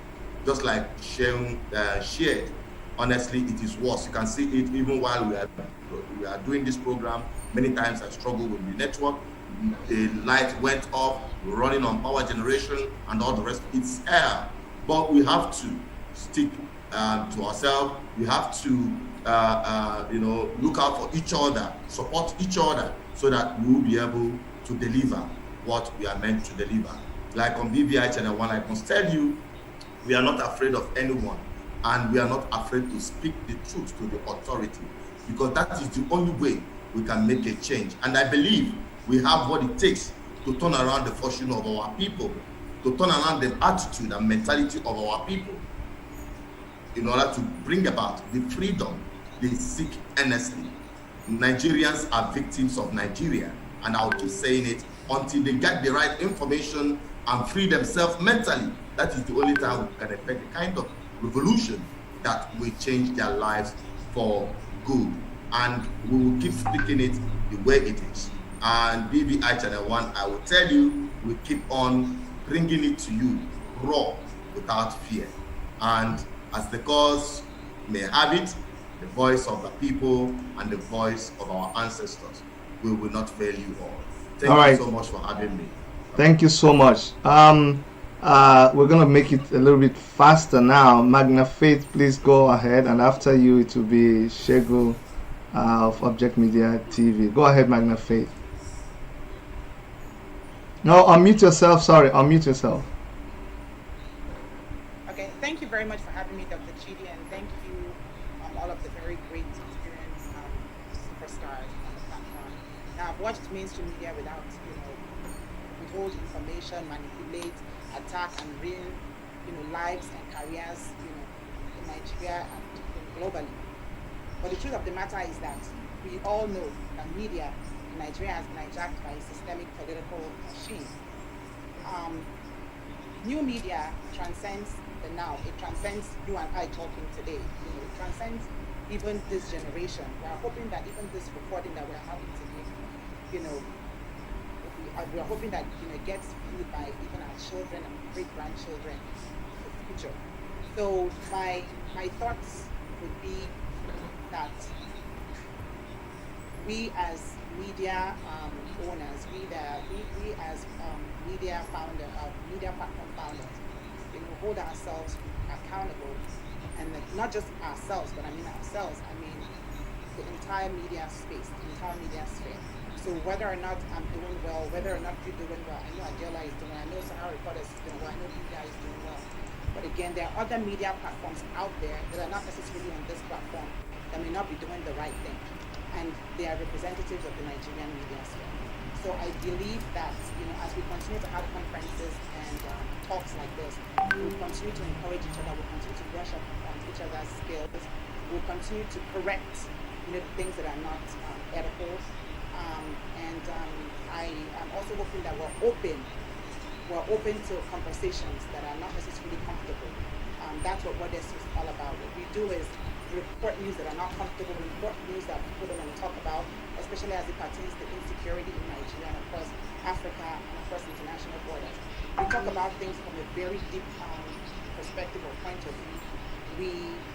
Just like shared. Honestly, it is worse. You can see it even while we are doing this program. Many times I struggle with the network. The light went off, we're running on power generation and all the rest. It's hell. But we have to stick to ourselves. We have to look out for each other, support each other, so that we will be able to deliver what we are meant to deliver. Like on BVI Channel 1, I must tell you, we are not afraid of anyone, and we are not afraid to speak the truth to the authority, because that is the only way we can make a change. And I believe we have what it takes to turn around the fortune of our people, to turn around the attitude and mentality of our people, in order to bring about the freedom they seek earnestly. Nigerians are victims of Nigeria, and I'll keep saying it until they get the right information and free themselves mentally. That is the only time we can effect the kind of revolution that will change their lives for good. And we will keep speaking it the way it is. And BVI Channel 1, I will tell you, we keep on bringing it to you raw, without fear. And as the cause may have it, the voice of the people and the voice of our ancestors, we will not fail you all. Thank you so much for having me. Thank you so much. We're going to make it a little bit faster now. Magna Faith, please go ahead. And after you, it will be Shegu of Object Media TV. Go ahead, Magna Faith. No, unmute yourself. Sorry, unmute yourself.
Okay, thank you very much for having me, Dr. Chidi, and thank you all of the very great experienced superstars on the platform. Now, I've watched mainstream media without, withhold information, manipulate, attack, and ruin, lives and careers, in Nigeria and globally. But the truth of the matter is that we all know that media in Nigeria has been hijacked by a systemic political machine. New media transcends the now. It transcends you and I talking today. It transcends even this generation. We are hoping that even this recording that we're having today, we are hoping that it gets viewed by even our children and great-grandchildren in the future. So my thoughts would be that we as media owners, we as media platform founders, hold ourselves accountable, and not just ourselves, but I mean the entire media space, the entire media sphere. So whether or not I'm doing well, whether or not you're doing well, I know Adela is doing well, I know Sahara Reporters is doing well, I know BVI is doing well. But again, there are other media platforms out there that are not necessarily on this platform that may not be doing the right thing. And they are representatives of the Nigerian media sphere. So I believe that, as we continue to have conferences and talks like this, we'll continue to encourage each other, we'll continue to brush up on each other's skills, we'll continue to correct, things that are not edible. I am also hoping that we're open to conversations that are not necessarily comfortable. That's what this is all about. What we do is report news that are not comfortable, report news that people don't want to talk about, especially as it pertains to insecurity in Nigeria and of course Africa and of course international borders. We talk about things from a very deep perspective or point of view.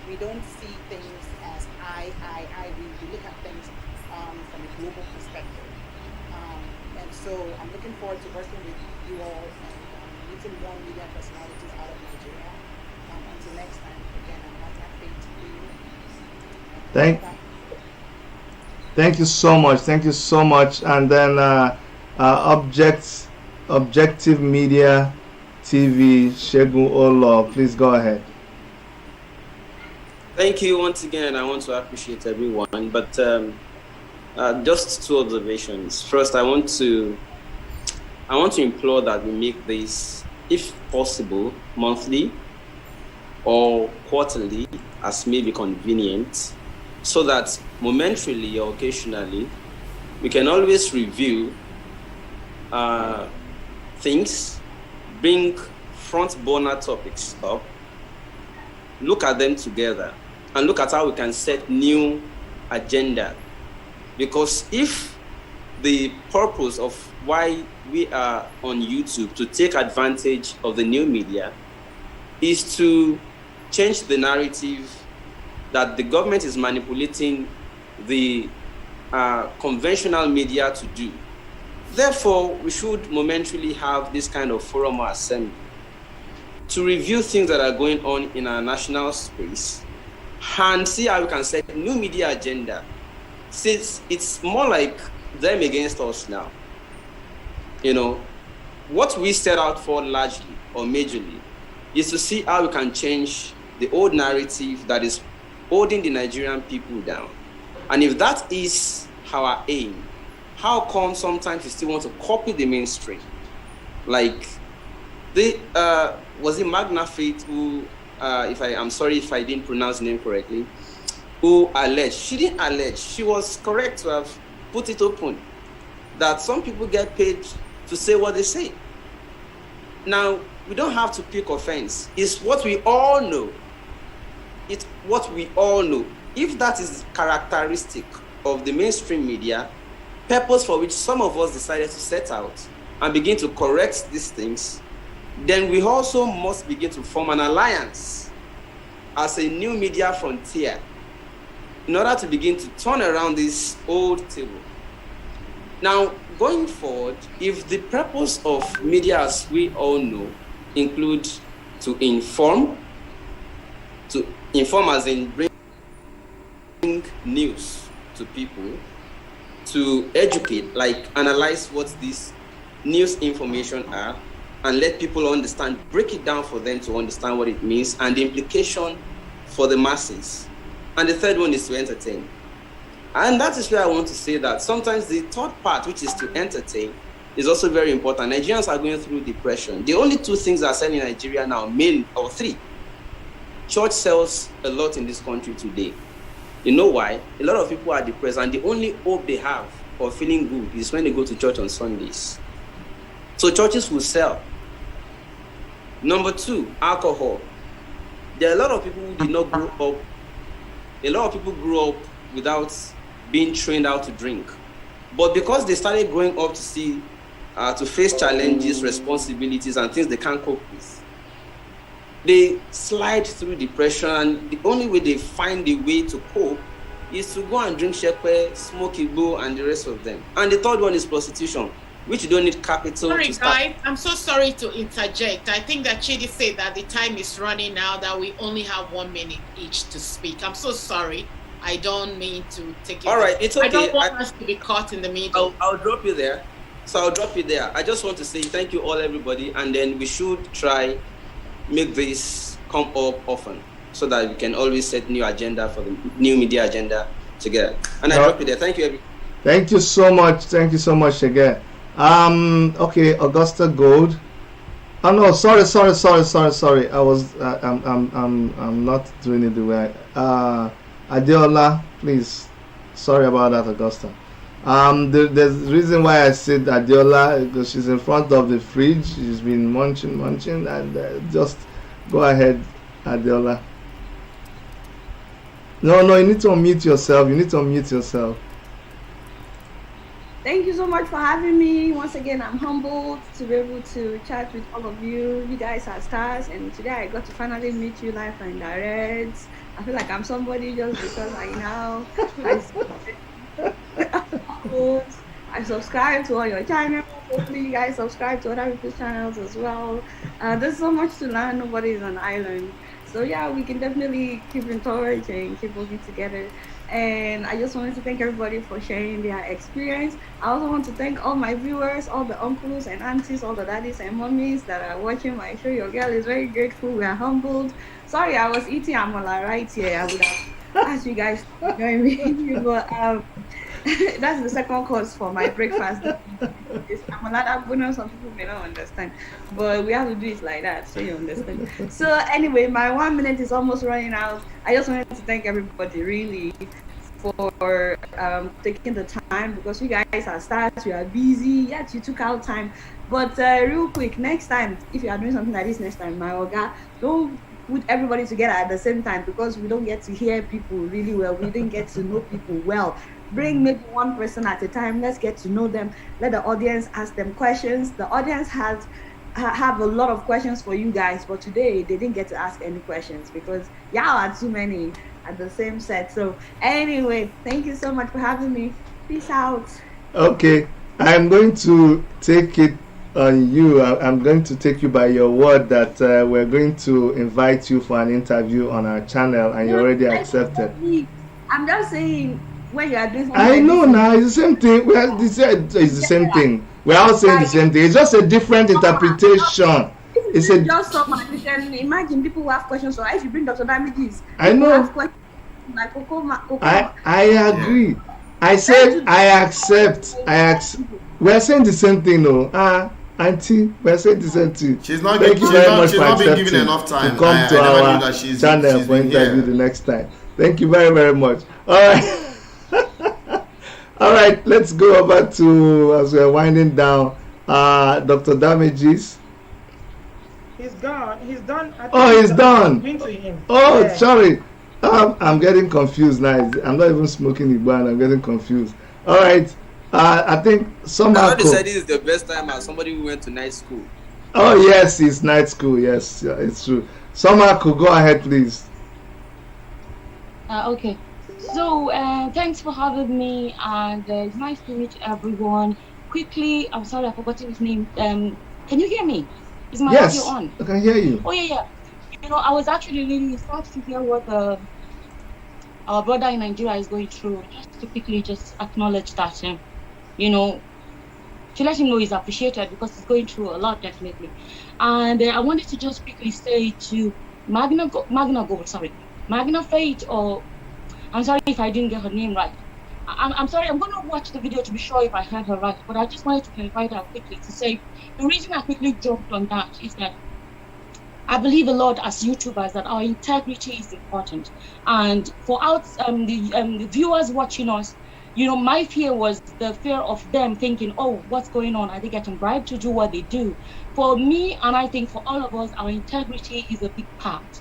We don't see things as we look at things from a global perspective. And so I'm looking forward to working with you all and meeting more media personalities out of Nigeria. Until next time, again, I'm not that fate to you.
Thank you so much. Thank you so much. And then Objective Media TV, Shegun Olo. Please go ahead.
Thank you once again. I want to appreciate everyone, but just two observations. First, I want to implore that we make this, if possible, monthly or quarterly, as may be convenient, so that momentarily or occasionally we can always review things, bring front burner topics up, look at them together, and look at how we can set new agenda. Because if the purpose of why we are on YouTube, to take advantage of the new media, is to change the narrative that the government is manipulating the conventional media to do. Therefore, we should momentarily have this kind of forum or assembly to review things that are going on in our national space and see how we can set a new media agenda. Since it's more like them against us now. You know, what we set out for largely or majorly is to see how we can change the old narrative that is holding the Nigerian people down. And if that is our aim, how come sometimes you still want to copy the mainstream? Like, was it Magna Faith who, I'm sorry if I didn't pronounce the name correctly, who alleged, she didn't allege, she was correct to have put it open, that some people get paid to say what they say. Now, we don't have to pick offense. It's what we all know. It's what we all know. If that is characteristic of the mainstream media, purpose for which some of us decided to set out and begin to correct these things, then we also must begin to form an alliance as a new media frontier in order to begin to turn around this old table. Now, going forward, if the purpose of media, as we all know, include to inform as in bring news to people, to educate, like analyze what these news information are, and let people understand, break it down for them to understand what it means and the implication for the masses. And the third one is to entertain. And that is where I want to say that sometimes the third part, which is to entertain, is also very important. Nigerians are going through depression. The only two things that are selling in Nigeria now, or three. Church sells a lot in this country today. You know why? A lot of people are depressed, and the only hope they have of feeling good is when they go to church on Sundays. So churches will sell. Number two, alcohol. There are a lot of people who did not grow up. A lot of people grew up without being trained how to drink. But because they started growing up to face challenges, responsibilities, and things they can't cope with, they slide through depression, and the only way they find a way to cope is to go and drink shepe, smoke igbo, and the rest of them. And the third one is prostitution, which you don't need capital
to start.
Sorry,
guys, I'm so sorry to interject. I think that Chidi said that the time is running now, that we only have 1 minute each to speak. I'm so sorry. I don't mean to take it.
All right, it's okay.
I don't want us to be caught in the middle.
I'll drop you there. So I'll drop you there. I just want to say thank you all, everybody, and then we should try make this come up often so that we can always set new agenda for the new media agenda together. And I drop you there. Thank you, everybody.
Thank you so much. Thank you so much again. Okay, Augusta Gold. Oh no, sorry. I was I'm not doing it the way Adeola, please. Sorry about that, Augusta. There's reason why I said Adeola, because she's in front of the fridge. She's been munching, and just go ahead, Adeola. No, you need to unmute yourself.
Thank you so much for having me. Once again, I'm humbled to be able to chat with all of you. You guys are stars, and today I got to finally meet you live and direct. I feel like I'm somebody just because I subscribe to all your channels. Hopefully you guys subscribe to other people's channels as well. There's so much to learn. Nobody is an island. So yeah, we can definitely keep in touch and keep working together. And I just wanted to thank everybody for sharing their experience. I also want to thank all my viewers, all the uncles and aunties, all the daddies and mummies that are watching my show. Your girl is very grateful. We are humbled. Sorry, I was eating amala right here. I would have asked you guys to join me, but that's the second course for my breakfast. It's amala that bonus. Some people may not understand, but we have to do it like that so you understand. So anyway, my 1 minute is almost running out. I just wanted to thank everybody really for taking the time, because you guys are stars, you are busy, yet you took out time. But real quick, next time, if you are doing something like this next time, my Oga, don't put everybody together at the same time, because we don't get to hear people really well. We didn't get to know people well. Bring maybe one person at a time. Let's get to know them. Let the audience ask them questions. The audience have a lot of questions for you guys, but today they didn't get to ask any questions because y'all are too many at the same set. So anyway, thank you so much for having me. Peace out.
Okay, I'm going to take it on you. I'm going to take you by your word that we're going to invite you for an interview on our channel, and you already accepted.
I'm just saying, when you are doing something
I know now, it's the same thing. It's the same thing. We're all saying the same thing. It's just a different interpretation. It's
just so much. You can imagine people who have questions. So if you bring Dr. Damages,
I know.
Have questions like
I agree. I said I accept. We're saying the same thing, no? Auntie, we're saying the same thing.
She's not.
Thank you very much
she's
for
not been
accepting
given enough time
to come to our channel for interview the next time. Thank you very, very much. All right. All right, let's go over to, as we're winding down, Dr. Damages.
He's gone. He's done.
He's done.
To him.
Oh, yeah. Sorry. I'm getting confused now. I'm not even smoking Igbo and I'm getting confused. All right. I think somehow.
I decided this is the best time as somebody who went to night school.
Oh, yes, it's night school. Yes, it's true. Somehow could go ahead, please.
Okay. So thanks for having me, and it's nice to meet everyone. Quickly, I'm sorry I forgot his name. Can you hear me? Is my audio on?
I can hear you.
Oh yeah. You know, I was actually really sad to hear what our brother in Nigeria is going through. Just to quickly just acknowledge that, you know, to let him know he's appreciated, because he's going through a lot, definitely. And I wanted to just quickly say to Magna Faith, or I'm sorry if I didn't get her name right. I'm sorry, I'm going to watch the video to be sure if I heard her right, but I just wanted to clarify that quickly to say the reason I quickly jumped on that is that I believe a lot as YouTubers that our integrity is important. And for the viewers watching us, you know, my fear was the fear of them thinking, oh, what's going on? Are they getting bribed to do what they do? For me, and I think for all of us, our integrity is a big part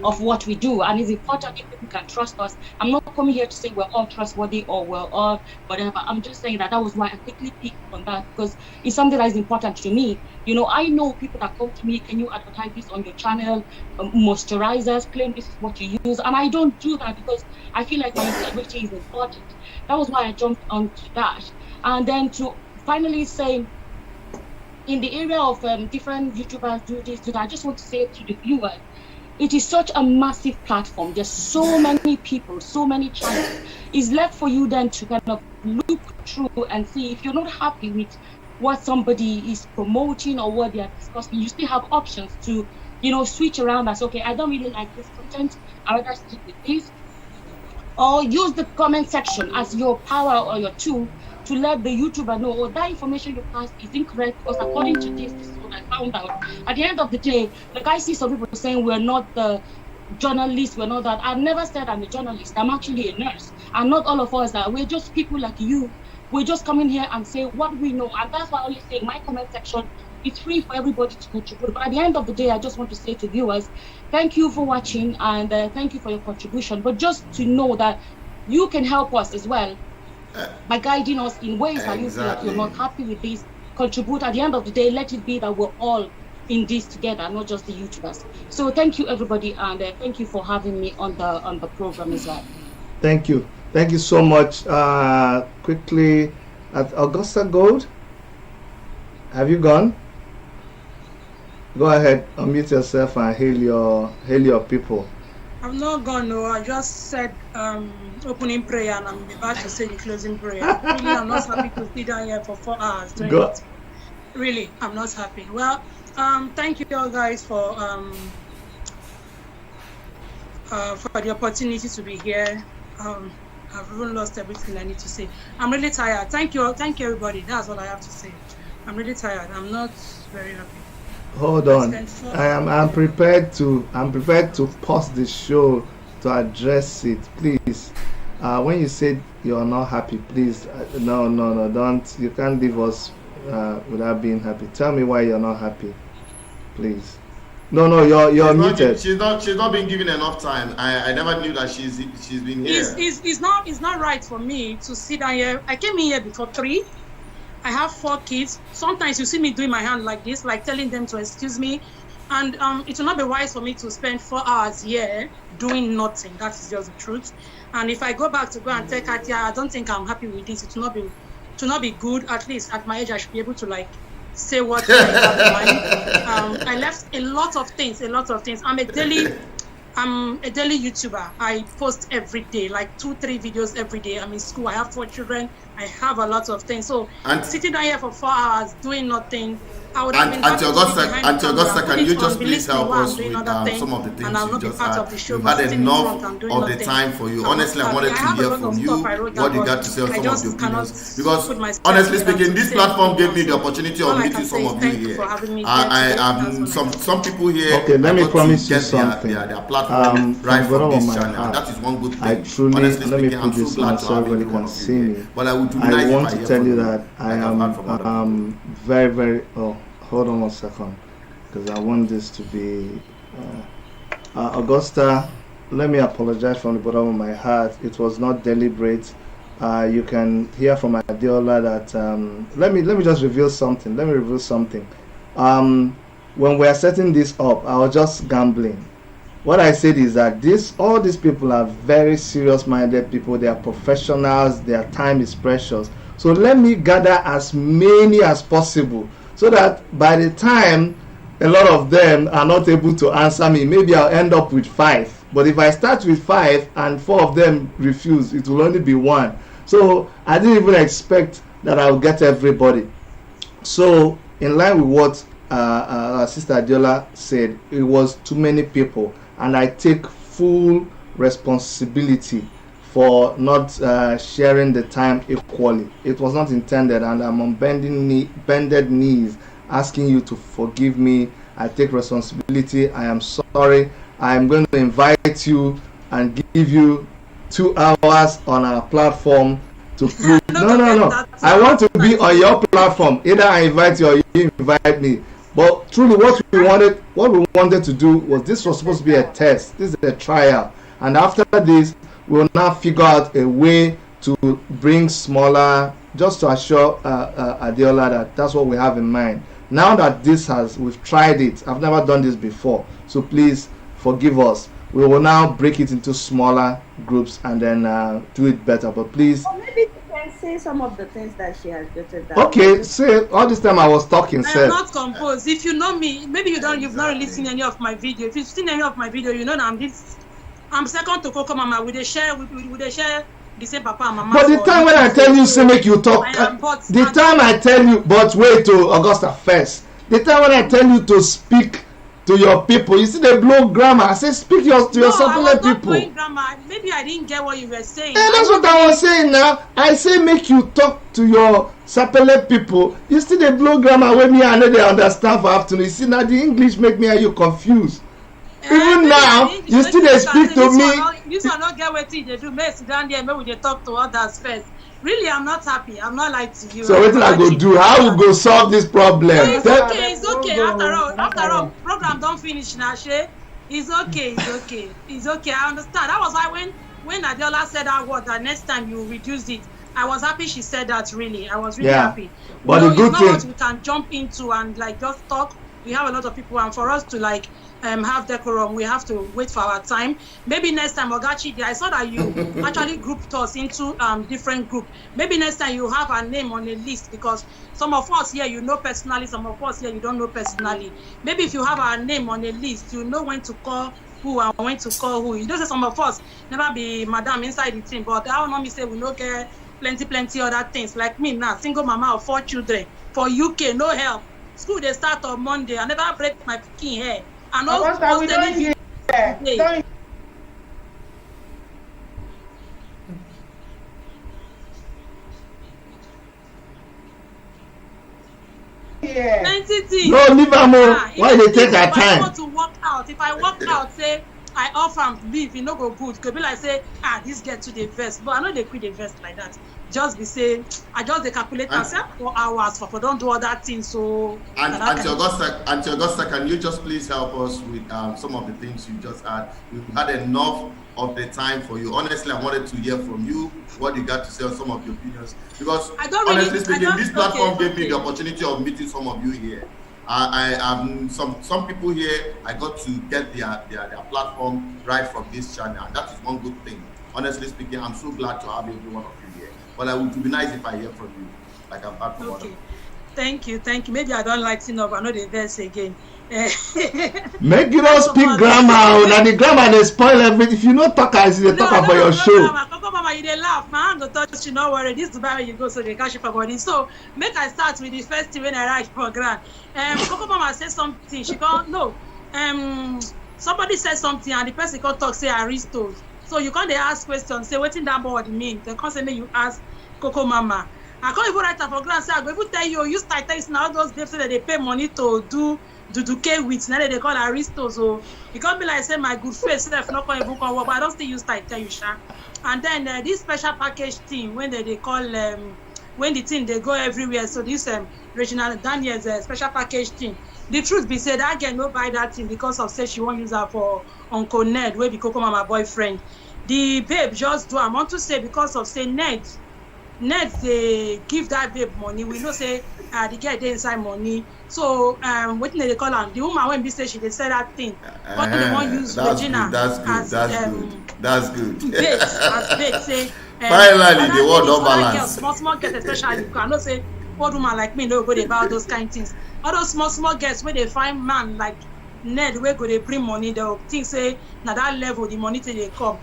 of what we do, and it's important if people can trust us. I'm not coming here to say we're all trustworthy or we're all whatever. I'm just saying that was why I quickly picked on that, because it's something that is important to me. You know, I know people that come to me, can you advertise this on your channel? Moisturizers, claim this is what you use, and I don't do that because I feel like my integrity is important. That was why I jumped onto that. And then to finally say, in the area of different YouTubers do this, do that, I just want to say to the viewers, it is such a massive platform. There's so many people, so many channels. It's left for you then to kind of look through and see if you're not happy with what somebody is promoting or what they are discussing. You still have options to, you know, switch around and say, okay, I don't really like this content. I'd rather stick with this. Or use the comment section as your power or your tool to let the YouTuber know, oh, that information you passed is incorrect because according to this is what I found out. At the end of the day, like I see some people saying we're not the journalists, we're not that. I've never said I'm a journalist. I'm actually a nurse. And not all of us are. We're just people like you. We're just coming here and say what we know. And that's why I always say my comment section is free for everybody to contribute. But at the end of the day, I just want to say to viewers, thank you for watching and thank you for your contribution. But just to know that you can help us as well by guiding us in ways that you feel like you're not happy with this. Contribute. At the end of the day, let it be that we're all in this together, not just the YouTubers. So thank you, everybody, and thank you for having me on the program as well.
Thank you so much. Quickly, at Augusta Gold, have you gone? Go ahead, unmute yourself and hail your people.
I'm not gone, no. I just said opening prayer and I'm about to say the closing prayer. Really, I'm not happy to sit down here for 4 hours doing it. Really, I'm not happy. Well, thank you all guys for the opportunity to be here. I've even lost everything I need to say. I'm really tired. Thank you everybody. That's all I have to say. I'm really tired. I'm not very happy.
Hold on. I'm prepared to pause the show to address it, please. When you said you're not happy, please no, don't. You can't leave us without being happy. Tell me why you're not happy, please. No, you're muted.
She's not been given enough time. I never knew that she's been here.
It's not right for me to sit down here. I came in here before 3. I have 4 kids. Sometimes you see me doing my hand like this, like telling them to excuse me. And it will not be wise for me to spend 4 hours here doing nothing. That is just the truth. And if I go back to go and take Katia, I don't think I'm happy with this. It will not be good. At least at my age, I should be able to like say what I have in mind. I left a lot of things. I'm a daily YouTuber. I post every day, like 2-3 videos every day. I'm in school. I have 4 children. I have a lot of things. So sitting down here for 4 hours doing nothing, I would have been
Auntie Augusta, can you just please help us with some of the things you just had? You've had enough of the time for you. Honestly, I wanted to hear from you what you got to say on some of the opinions. Because honestly speaking, this platform gave me the opportunity of meeting some of you here. Some people here.
Okay, let me promise you something.
Their platform right from this channel. That is one good thing.
I truly, let me put this on so everybody can see me.
But I
want to tell you that I am very, very. Oh, hold on 1 second, because I want this to be. Augusta, let me apologize from the bottom of my heart. It was not deliberate. You can hear from Adiola that. Let me just reveal something. When we are setting this up, I was just gambling. What I said is that all these people are very serious-minded people. They are professionals. Their time is precious. So let me gather as many as possible, so that by the time a lot of them are not able to answer me, maybe I'll end up with 5. But if I start with 5 and 4 of them refuse, it will only be 1. So I didn't even expect that I'll get everybody. So in line with what Sister Adiola said, it was too many people. And I take full responsibility for not sharing the time equally. It was not intended, and I'm on bended knees asking you to forgive me. I take responsibility. I am sorry. I am going to invite you and give you 2 hours on our platform to prove. No. I want to be on your platform. Either I invite you or you invite me. But truly, what we wanted to do was, this was supposed to be a test. This is a trial, and after this, we will now figure out a way to bring smaller, just to assure Adiola that that's what we have in mind. Now that we've tried it. I've never done this before, so please forgive us. We will now break it into smaller groups and then do it better. But please.
Say some of the things that she has jotted down.
Okay, say all this time I was talking.
I am not composed. If you know me, maybe you've not really seen any of my video. If you've seen any of my video, you know that I'm second to Coco Mama. We share the same papa and mama.
But the time when I tell you, say make you talk. The time I tell you, but wait to Augusta first. The time when I tell you to speak to your people, you see they blow grammar. I say speak to your Sapele people.
Maybe I didn't get what you were saying.
And that's what I was saying now. I say make you talk to your Sapele people. You see they blow grammar when me and they understand for afternoon. You see now the English make me and you confused. Even now, you still they speak to me.
You shall not get what they do. Maybe sit down there, maybe they talk to others first. Really, I'm not happy. I'm not like to you.
So what I go do? How we go solve this problem?
No, it's okay. After all, program don't finish now, Shay. It's okay. I understand. That was why when Adiola said that word, that next time you reduce it, I was happy she said that. Really, I was really happy.
But the good thing,
what we can jump into and like just talk. We have a lot of people, and for us to like have decorum, we have to wait for our time. Maybe next time, Ogachi, I saw that you actually grouped us into different groups. Maybe next time you have a name on a list, because some of us here you know personally, some of us here you don't know personally. Maybe if you have our name on a list, you know when to call who and when to call who. You know, say some of us never be madam inside the team, but that will not me say we no get plenty other things. Like me now, single mama of 4 children for UK, no help. School they start on Monday. I never break my fucking hair. I know
No, leave her more. Why they take her time?
I want to walk out. If I walk out, say I offer am leave, e no go good. Could be like say, this get to the vest, but I know they quit the vest like that. Just be say, I just dey calculate myself 4 hours for don't do other things. So.
Auntie Augusta, can you just please help us with some of the things you just had? We've had enough of the time for you. Honestly, I wanted to hear from you what you got to say on some of your opinions, because honestly speaking, this platform gave me the opportunity of meeting some of you here. I some people here, I got to get their platform right from this channel, and that is one good thing. Honestly speaking, I'm so glad to have every one of you here. But it would be nice if I hear from you, like I've had from
okay. Thank you. Maybe I don't like enough. I know the verse again.
Make you not speak grammar, and the grammar they spoil everything. If you not talk as you talk about your show.
Mama, you dey laugh. My hand go touch you, no worry. This Dubai where you go, so they catch you for body. So make I start with the first thing when I write for Grand. Coco Mama said something. She can't no. Somebody said something and the person can't talk. Say Aristos. So you can't ask questions. Say what in that board mean? The constantly you ask Coco Mama. I can't even write for Grand. Say I go even tell you start now those babes that they pay money to do K with. Now they call Aristos. So you can't be like say my good face self not going to book on work, but I don't still use tell you sha. And then this special package thing when they call when the thing they go everywhere. So this Regional Daniel's special package thing. The truth be said, I can no buy that thing because of say she won't use her for Uncle Ned, where be Coco Mama boyfriend. The babe just do. I want to say because of say Ned they give that babe money. We know say the girl they inside money. So what they call her? The woman when be say she they say that thing. But they won't use Regina
That's good.
Bait, as bait say.
Finally, the word of balance.
Small girls especially, you cannot say old woman like me no go dey about those kind of things. All those small girls where they find man like Ned where go they bring money, they think say na that level the money till they come.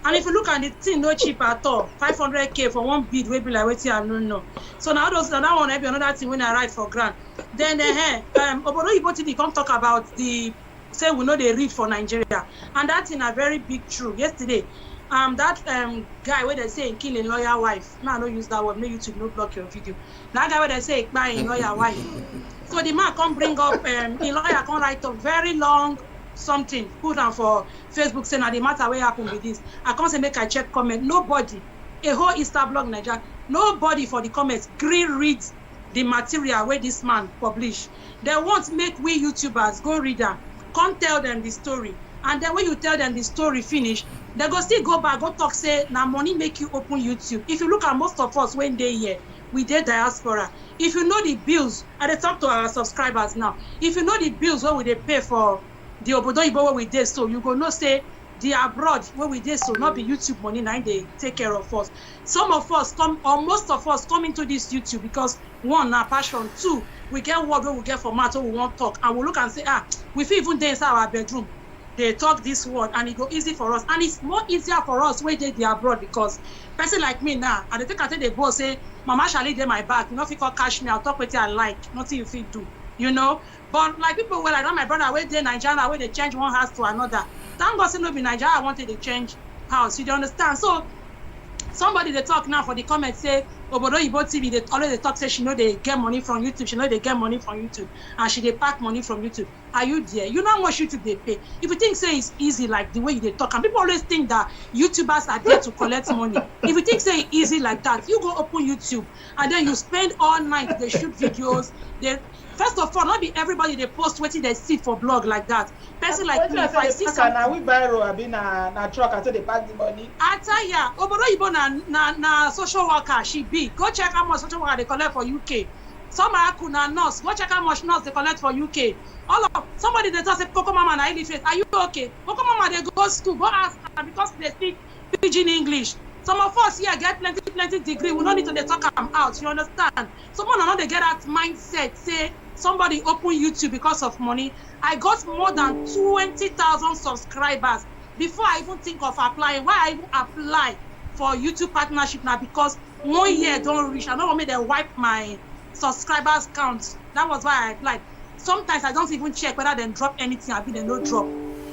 And if you look at the thing, no cheap at all. 500k for one bid will be like waiting I don't know. So now that one be another thing when I write for Grand. Then Obodo Ibo TV come talk about the say we know they read for Nigeria, and that's in a very big true. Yesterday, that guy where they say killing lawyer wife. No, I don't use that word. No YouTube, no block your video. That guy where they say buying lawyer wife. So the man come bring up in lawyer come write a very long something put on for Facebook saying the matter where happen with this. I can't say make I check comment. Nobody, a whole Insta blog Nigeria, nobody for the comments green reads the material where this man publish. They won't make we YouTubers go read them, come tell them the story. And then when you tell them the story finish, they go still go back, go talk, say, now money make you open YouTube. If you look at most of us when they here, we did diaspora. If you know the bills, and they talk to our subscribers now, if you know the bills where we they pay for the Obodo Ibo where we did, so you go no say the abroad where we did, so not be YouTube money, now they take care of us. Some of us come, or most of us come into this YouTube because one, our passion, two, we get word where we get format where we want to talk, and we look and say, we feel even there inside our bedroom. They talk this word and it go easy for us, and it's more easier for us when they abroad because person like me now, and they take the boss say, Mama shall lead my back, you know if you can cash me, I'll talk with you I like, nothing you feel do, you know. But like people were like that, my brother where they Nigeria where they change one house to another. Thank God say no be Nigeria, I wanted to change house, you don't understand. So somebody they talk now for the comments say Obodo Ibo TV they always they talk say she know they get money from YouTube, she know they get money from YouTube, and she they pack money from YouTube. Are you there? You know how much YouTube they pay. If you think say it's easy like the way they talk, and people always think that YouTubers are there to collect money. If you think say it's easy like that, you go open YouTube and then you spend all night they shoot videos. They first of all, not be everybody they post waiting they sit for blog like that. Person like me, if I see something,
now we buy na truck until they pack the money.
I tell ya, Obodo Ibo na social worker she be. Go check how much social worker they collect for UK. Some are na nurse. Go check how much nurse they collect for UK. All of somebody they just say Coco Mama na illiterate. Are you okay? Coco Mama they go school. Go ask her because they speak pidgin English. Some of us here get plenty degree. We don't need to they talk them out. You understand? Someone another they get that mindset say somebody open YouTube because of money. I got more than 20,000 subscribers before I even think of applying. Why I even apply for YouTube partnership now? Because 1 year don't reach. I don't want me to wipe my subscribers count. That was why I applied. Sometimes I don't even check whether they drop anything. I they no drop.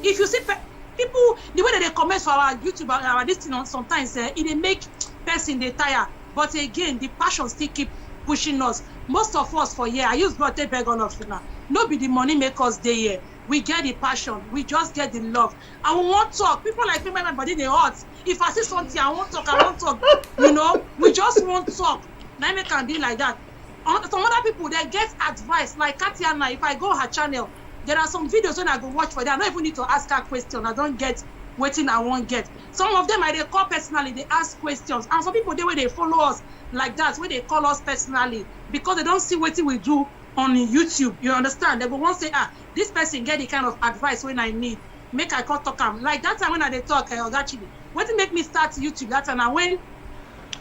If you see people, the way that they comment for our YouTube, our this thing, sometimes it they make person they tire. But again, the passion still keep pushing us. Most of us for year, I use God to beg all of you now. No be the money make us day here. We get the passion. We just get the love. And we want to talk. People like me, my body they hurt. If I see something, I won't talk. You know, we just want to talk. Now make can be like that. Some other people, they get advice. Like Katiana, if I go her channel, there are some videos when I go watch for them. I don't even need to ask her question. I don't get waiting I won't get. Some of them I they call personally, they ask questions. And some people, they follow us like that, where they call us personally, because they don't see what we do on YouTube. You understand? They go once say, this person get the kind of advice when I need. Make I call talk am. Like that time when I they talk, actually, what make me start YouTube that time? And when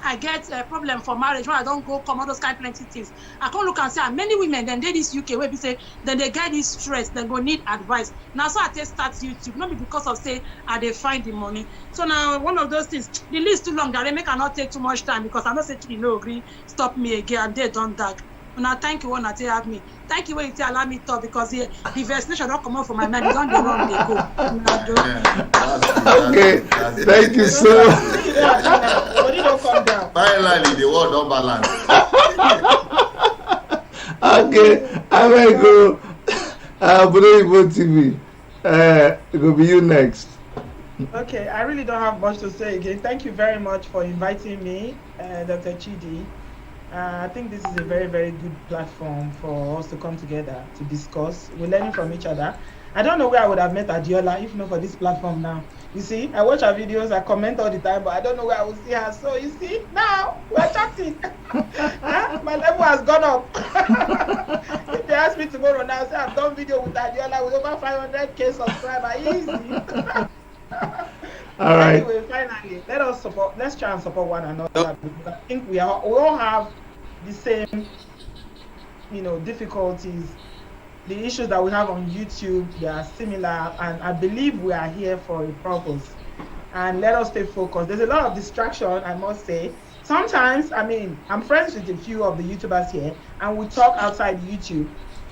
I get a problem for marriage, when I don't go come all those kind of plenty things, I can't look and say, many women then they this UK where we say then they get this stress, then go need advice. Now so I just start YouTube, not because of say they find the money. So now one of those things, the list too long that they make cannot take too much time because I know say you no agree, stop me again and they don't dag. Now thank you one that you have me. Thank you when you allow me to talk because the vaccination don't come out from my mind. Don't be wrong, they go.
Okay, thank you so much.
Finally, the world don't balance.
Okay, I'm going to go. Bro TV. It will be you next.
Okay, I really don't have much to say again. Thank you very much for inviting me, Dr. Chidi. I think this is a very, very good platform for us to come together to discuss. We're learning from each other. I don't know where I would have met Adiola if not for this platform now. You see, I watch her videos, I comment all the time, but I don't know where I will see her. So you see, now we're chatting. My level has gone up. If they ask me tomorrow now, say I've done video with Adiola with over 500k subscribers, easy.
All right.
Anyway, finally, let's try and support one another because I think we all have the same, difficulties. The issues that we have on YouTube, they are similar, and I believe we are here for a purpose. And let us stay focused. There's a lot of distraction, I must say. Sometimes, I'm friends with a few of the YouTubers here, and we talk outside YouTube.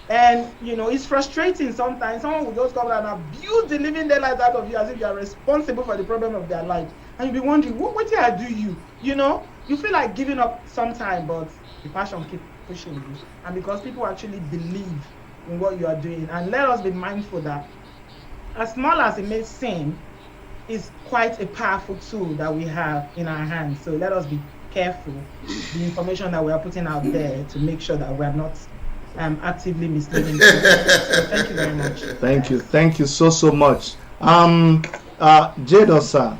And, it's frustrating sometimes. Someone will just come and abuse the living daylight out of you as if you are responsible for the problem of their life. And you'll be wondering, what did I do you? You feel like giving up sometime, but the passion keeps pushing you. And because people actually believe in what you are doing. And let us be mindful that as small as it may seem, it's quite a powerful tool that we have in our hands. So let us be careful the information that we are putting out there to make sure that we are not actively misleading people. So thank you very much.
Thank you so much. Jadosa.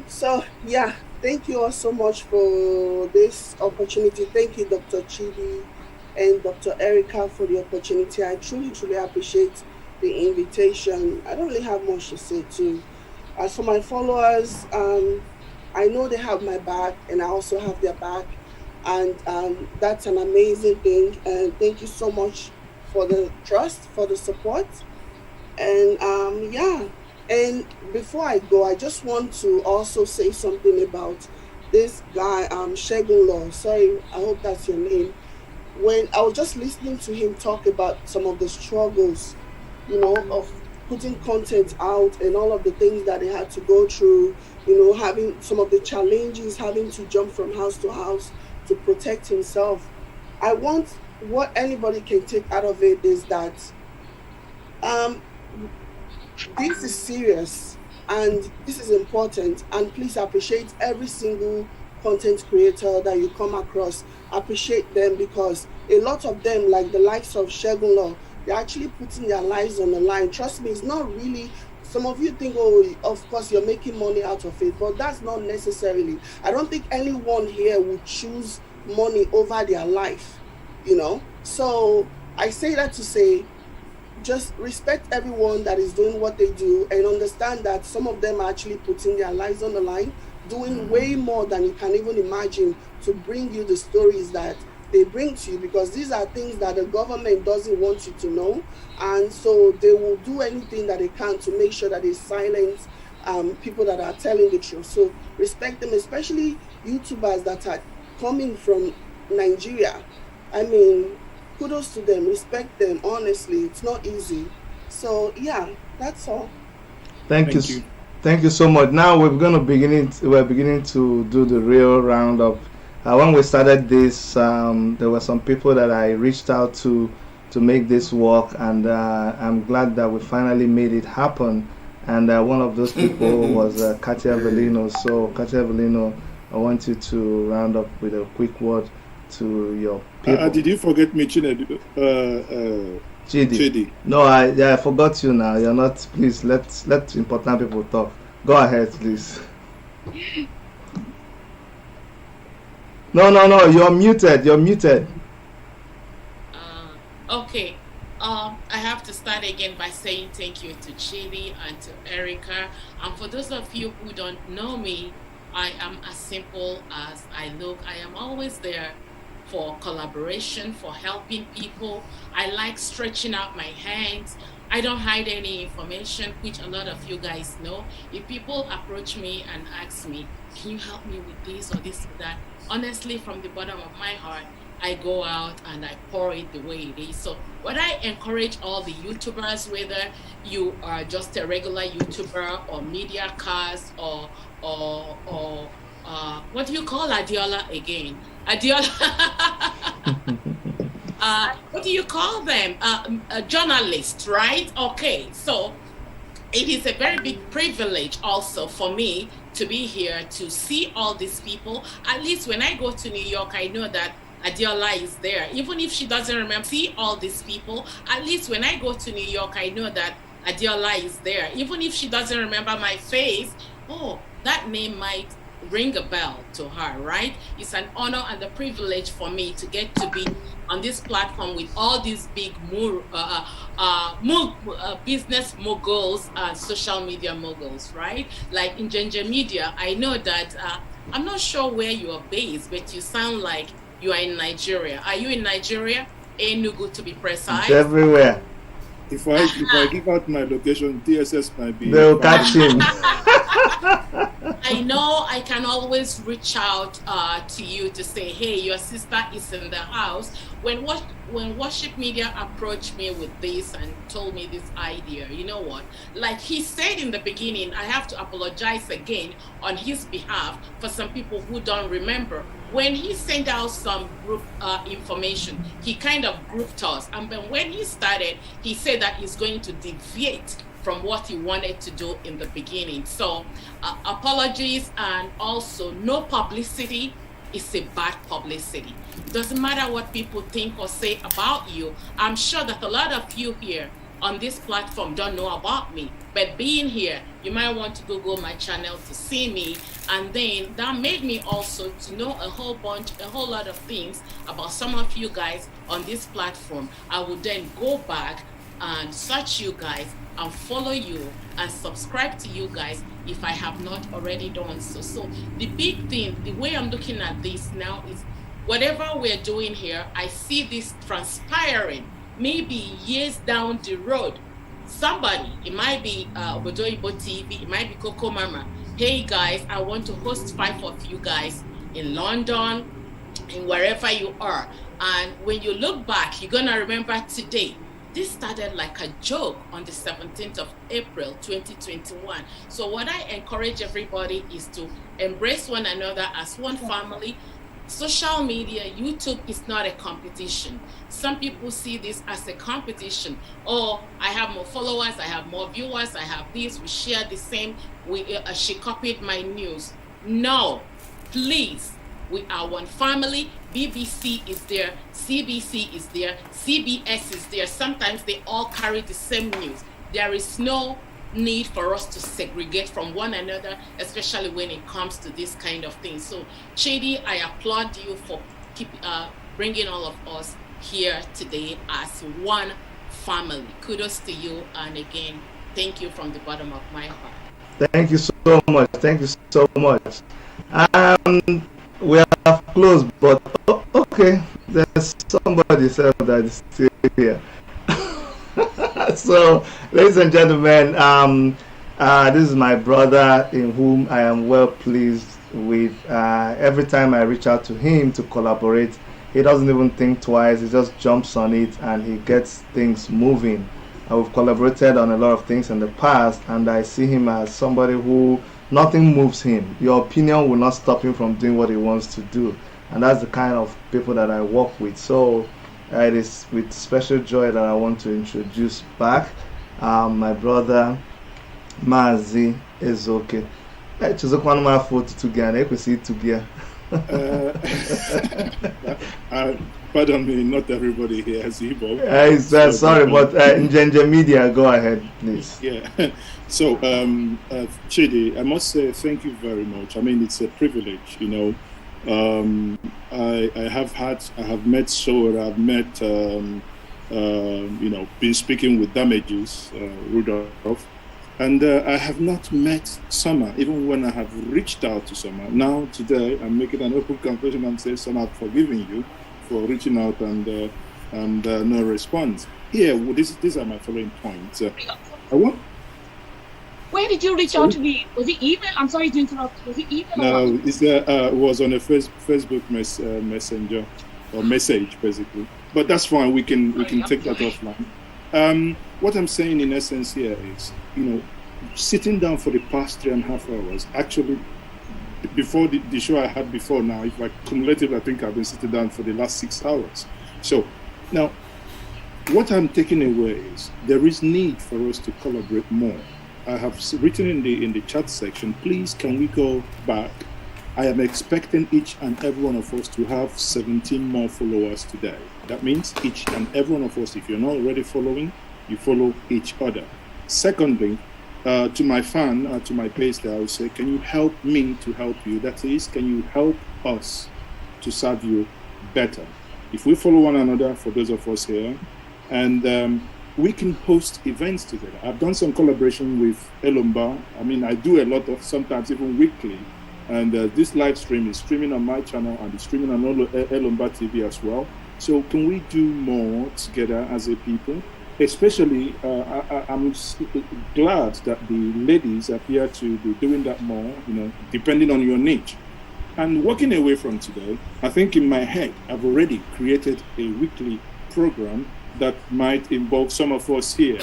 So yeah, thank you all so much for this opportunity. Thank you, Dr. Chidi and Dr. Erica, for the opportunity. I truly appreciate the invitation. I don't really have much to say too. As for my followers, I know they have my back and I also have their back. And that's an amazing thing. And thank you so much for the trust, for the support. And and before I go, I just want to also say something about this guy, Segun Law. Sorry, I hope that's your name. When I was just listening to him talk about some of the struggles, of putting content out and all of the things that he had to go through, having some of the challenges, having to jump from house to house to protect himself. I want what anybody can take out of it is that this is serious and this is important, and please appreciate every single content creator that you come across. Appreciate them, because a lot of them, like the likes of Segun Law, they're actually putting their lives on the line. Trust me, it's not really, some of you think, oh, of course you're making money out of it, but that's not necessarily. I don't think anyone here would choose money over their life, So I say that to say, just respect everyone that is doing what they do and understand that some of them are actually putting their lives on the line, doing way more than you can even imagine to bring you the stories that they bring to you, because these are things that the government doesn't want you to know, and so they will do anything that they can to make sure that they silence people that are telling the truth. So respect them, especially YouTubers that are coming from Nigeria. I mean, kudos to them, respect them. Honestly, it's not easy. So yeah, that's all.
Thank you. Thank you so much. Now we're beginning to do the real roundup. When we started this, there were some people that I reached out to make this work, and I'm glad that we finally made it happen. And one of those people was Katia Velino. So Katia Velino, I want you to round up with a quick word to your people.
Did you forget me, Chinedu?
Chidi. No, I forgot you now. You're not. Please let important people talk. Go ahead, please. No. You're muted.
Okay. I have to start again by saying thank you to Chidi and to Erica. And for those of you who don't know me, I am as simple as I look. I am always there for collaboration, for helping people. I like stretching out my hands. I don't hide any information, which a lot of you guys know. If people approach me and ask me, can you help me with this or this or that? Honestly, from the bottom of my heart, I go out and I pour it the way it is. So what I encourage all the YouTubers, whether you are just a regular YouTuber or media cast or what do you call Adiola again? Adiola. What do you call them? A journalist, right? Okay, so it is a very big privilege also for me to be here to see all these people. At least when I go to New York, I know that Adiola is there. Even if she doesn't remember, see all these people. At least when I go to New York, I know that Adiola is there. Even if she doesn't remember my face, oh, that name might ring a bell to her, right? It's an honor and a privilege for me to get to be on this platform with all these big business moguls and social media moguls, right? Like in Ginger Media, I know that, I'm not sure where you are based, but you sound like you are in Nigeria. Are you in Nigeria? Enugu, to be precise.
It's everywhere.
If I give out my location, TSS might be.
They'll catch him.
I know I can always reach out to you to say, hey, your sister is in the house. When Worship Media approached me with this and told me this idea, you know what? Like he said in the beginning, I have to apologize again on his behalf for some people who don't remember. When he sent out some group information, he kind of grouped us. And then when he started, he said that he's going to deviate from what he wanted to do in the beginning. So apologies, and also no publicity is a bad publicity. It doesn't matter what people think or say about you. I'm sure that a lot of you here on this platform don't know about me, but being here, you might want to Google my channel to see me, and then that made me also to know a whole lot of things about some of you guys on this platform. I would then go back and search you guys and follow you and subscribe to you guys if I have not already done so. So the big thing, the way I'm looking at this now is whatever we're doing here, I see this transpiring. Maybe years down the road, somebody, it might be Obodoyibo TV, it might be Coco Mama. Hey guys, I want to host 5 of you guys in London, in wherever you are. And when you look back, you're gonna remember today. This started like a joke on the 17th of April, 2021. So what I encourage everybody is to embrace one another as one family. Social media, YouTube is not a competition. Some people see this as a competition. Oh, I have more followers, I have more viewers, I have this, we share the same, she copied my news. No, please, we are one family. BBC is there, CBC is there, CBS is there. Sometimes they all carry the same news. There is no need for us to segregate from one another, especially when it comes to this kind of thing. So Chidi, I applaud you for bringing all of us here today as one family. Kudos to you, and again, thank you from the bottom of my heart.
Thank you so so much. Thank you so much. We have closed, but okay, there's somebody said that is still here. So, ladies and gentlemen, this is my brother in whom I am well pleased with. Every time I reach out to him to collaborate, he doesn't even think twice. He just jumps on it and he gets things moving. We've collaborated on a lot of things in the past, and I see him as somebody who nothing moves him. Your opinion will not stop him from doing what he wants to do, and that's the kind of people that I work with. So it is with special joy that I want to introduce back my brother Mazi Ezoke.
Pardon me, not everybody here has Igbo.
Sorry, but Njenje Media, go ahead, please.
Yeah. So, Chidi, I must say thank you very much. I mean, it's a privilege, you know. I have met Sower, I've met, you know, been speaking with Damages, Rudolph, and I have not met Summer, even when I have reached out to Summer. Now, today, I'm making an open confession and say, Summer, I've forgiven you for reaching out and no response. Here, these are my following points.
Where did you reach out to me? Was it email? I'm sorry to interrupt. Was it email?
No, it was on a Facebook messenger or message, basically. But that's fine. We can take that offline. What I'm saying in essence here is, you know, sitting down for the past 3.5 hours. Actually, before the show I had before now, if I cumulative, I think I've been sitting down for the last 6 hours. So now, what I'm taking away is there is need for us to collaborate more. I have written in the chat section, please can we go back? I am expecting each and every one of us to have 17 more followers today. That means each and every one of us, if you're not already following, you follow each other. Secondly, to my fan, to my page there, I would say, can you help me to help you? That is, can you help us to serve you better? If we follow one another, for those of us here, and we can host events together. I've done some collaboration with Elomba. I mean, I do a lot of, sometimes even weekly. And this live stream is streaming on my channel and it's streaming on Elomba TV as well. So can we do more together as a people? Especially, I'm glad that the ladies appear to be doing that more, you know, depending on your niche. And walking away from today, I think in my head, I've already created a weekly program that might involve some of us here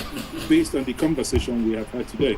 based on the conversation we have had today.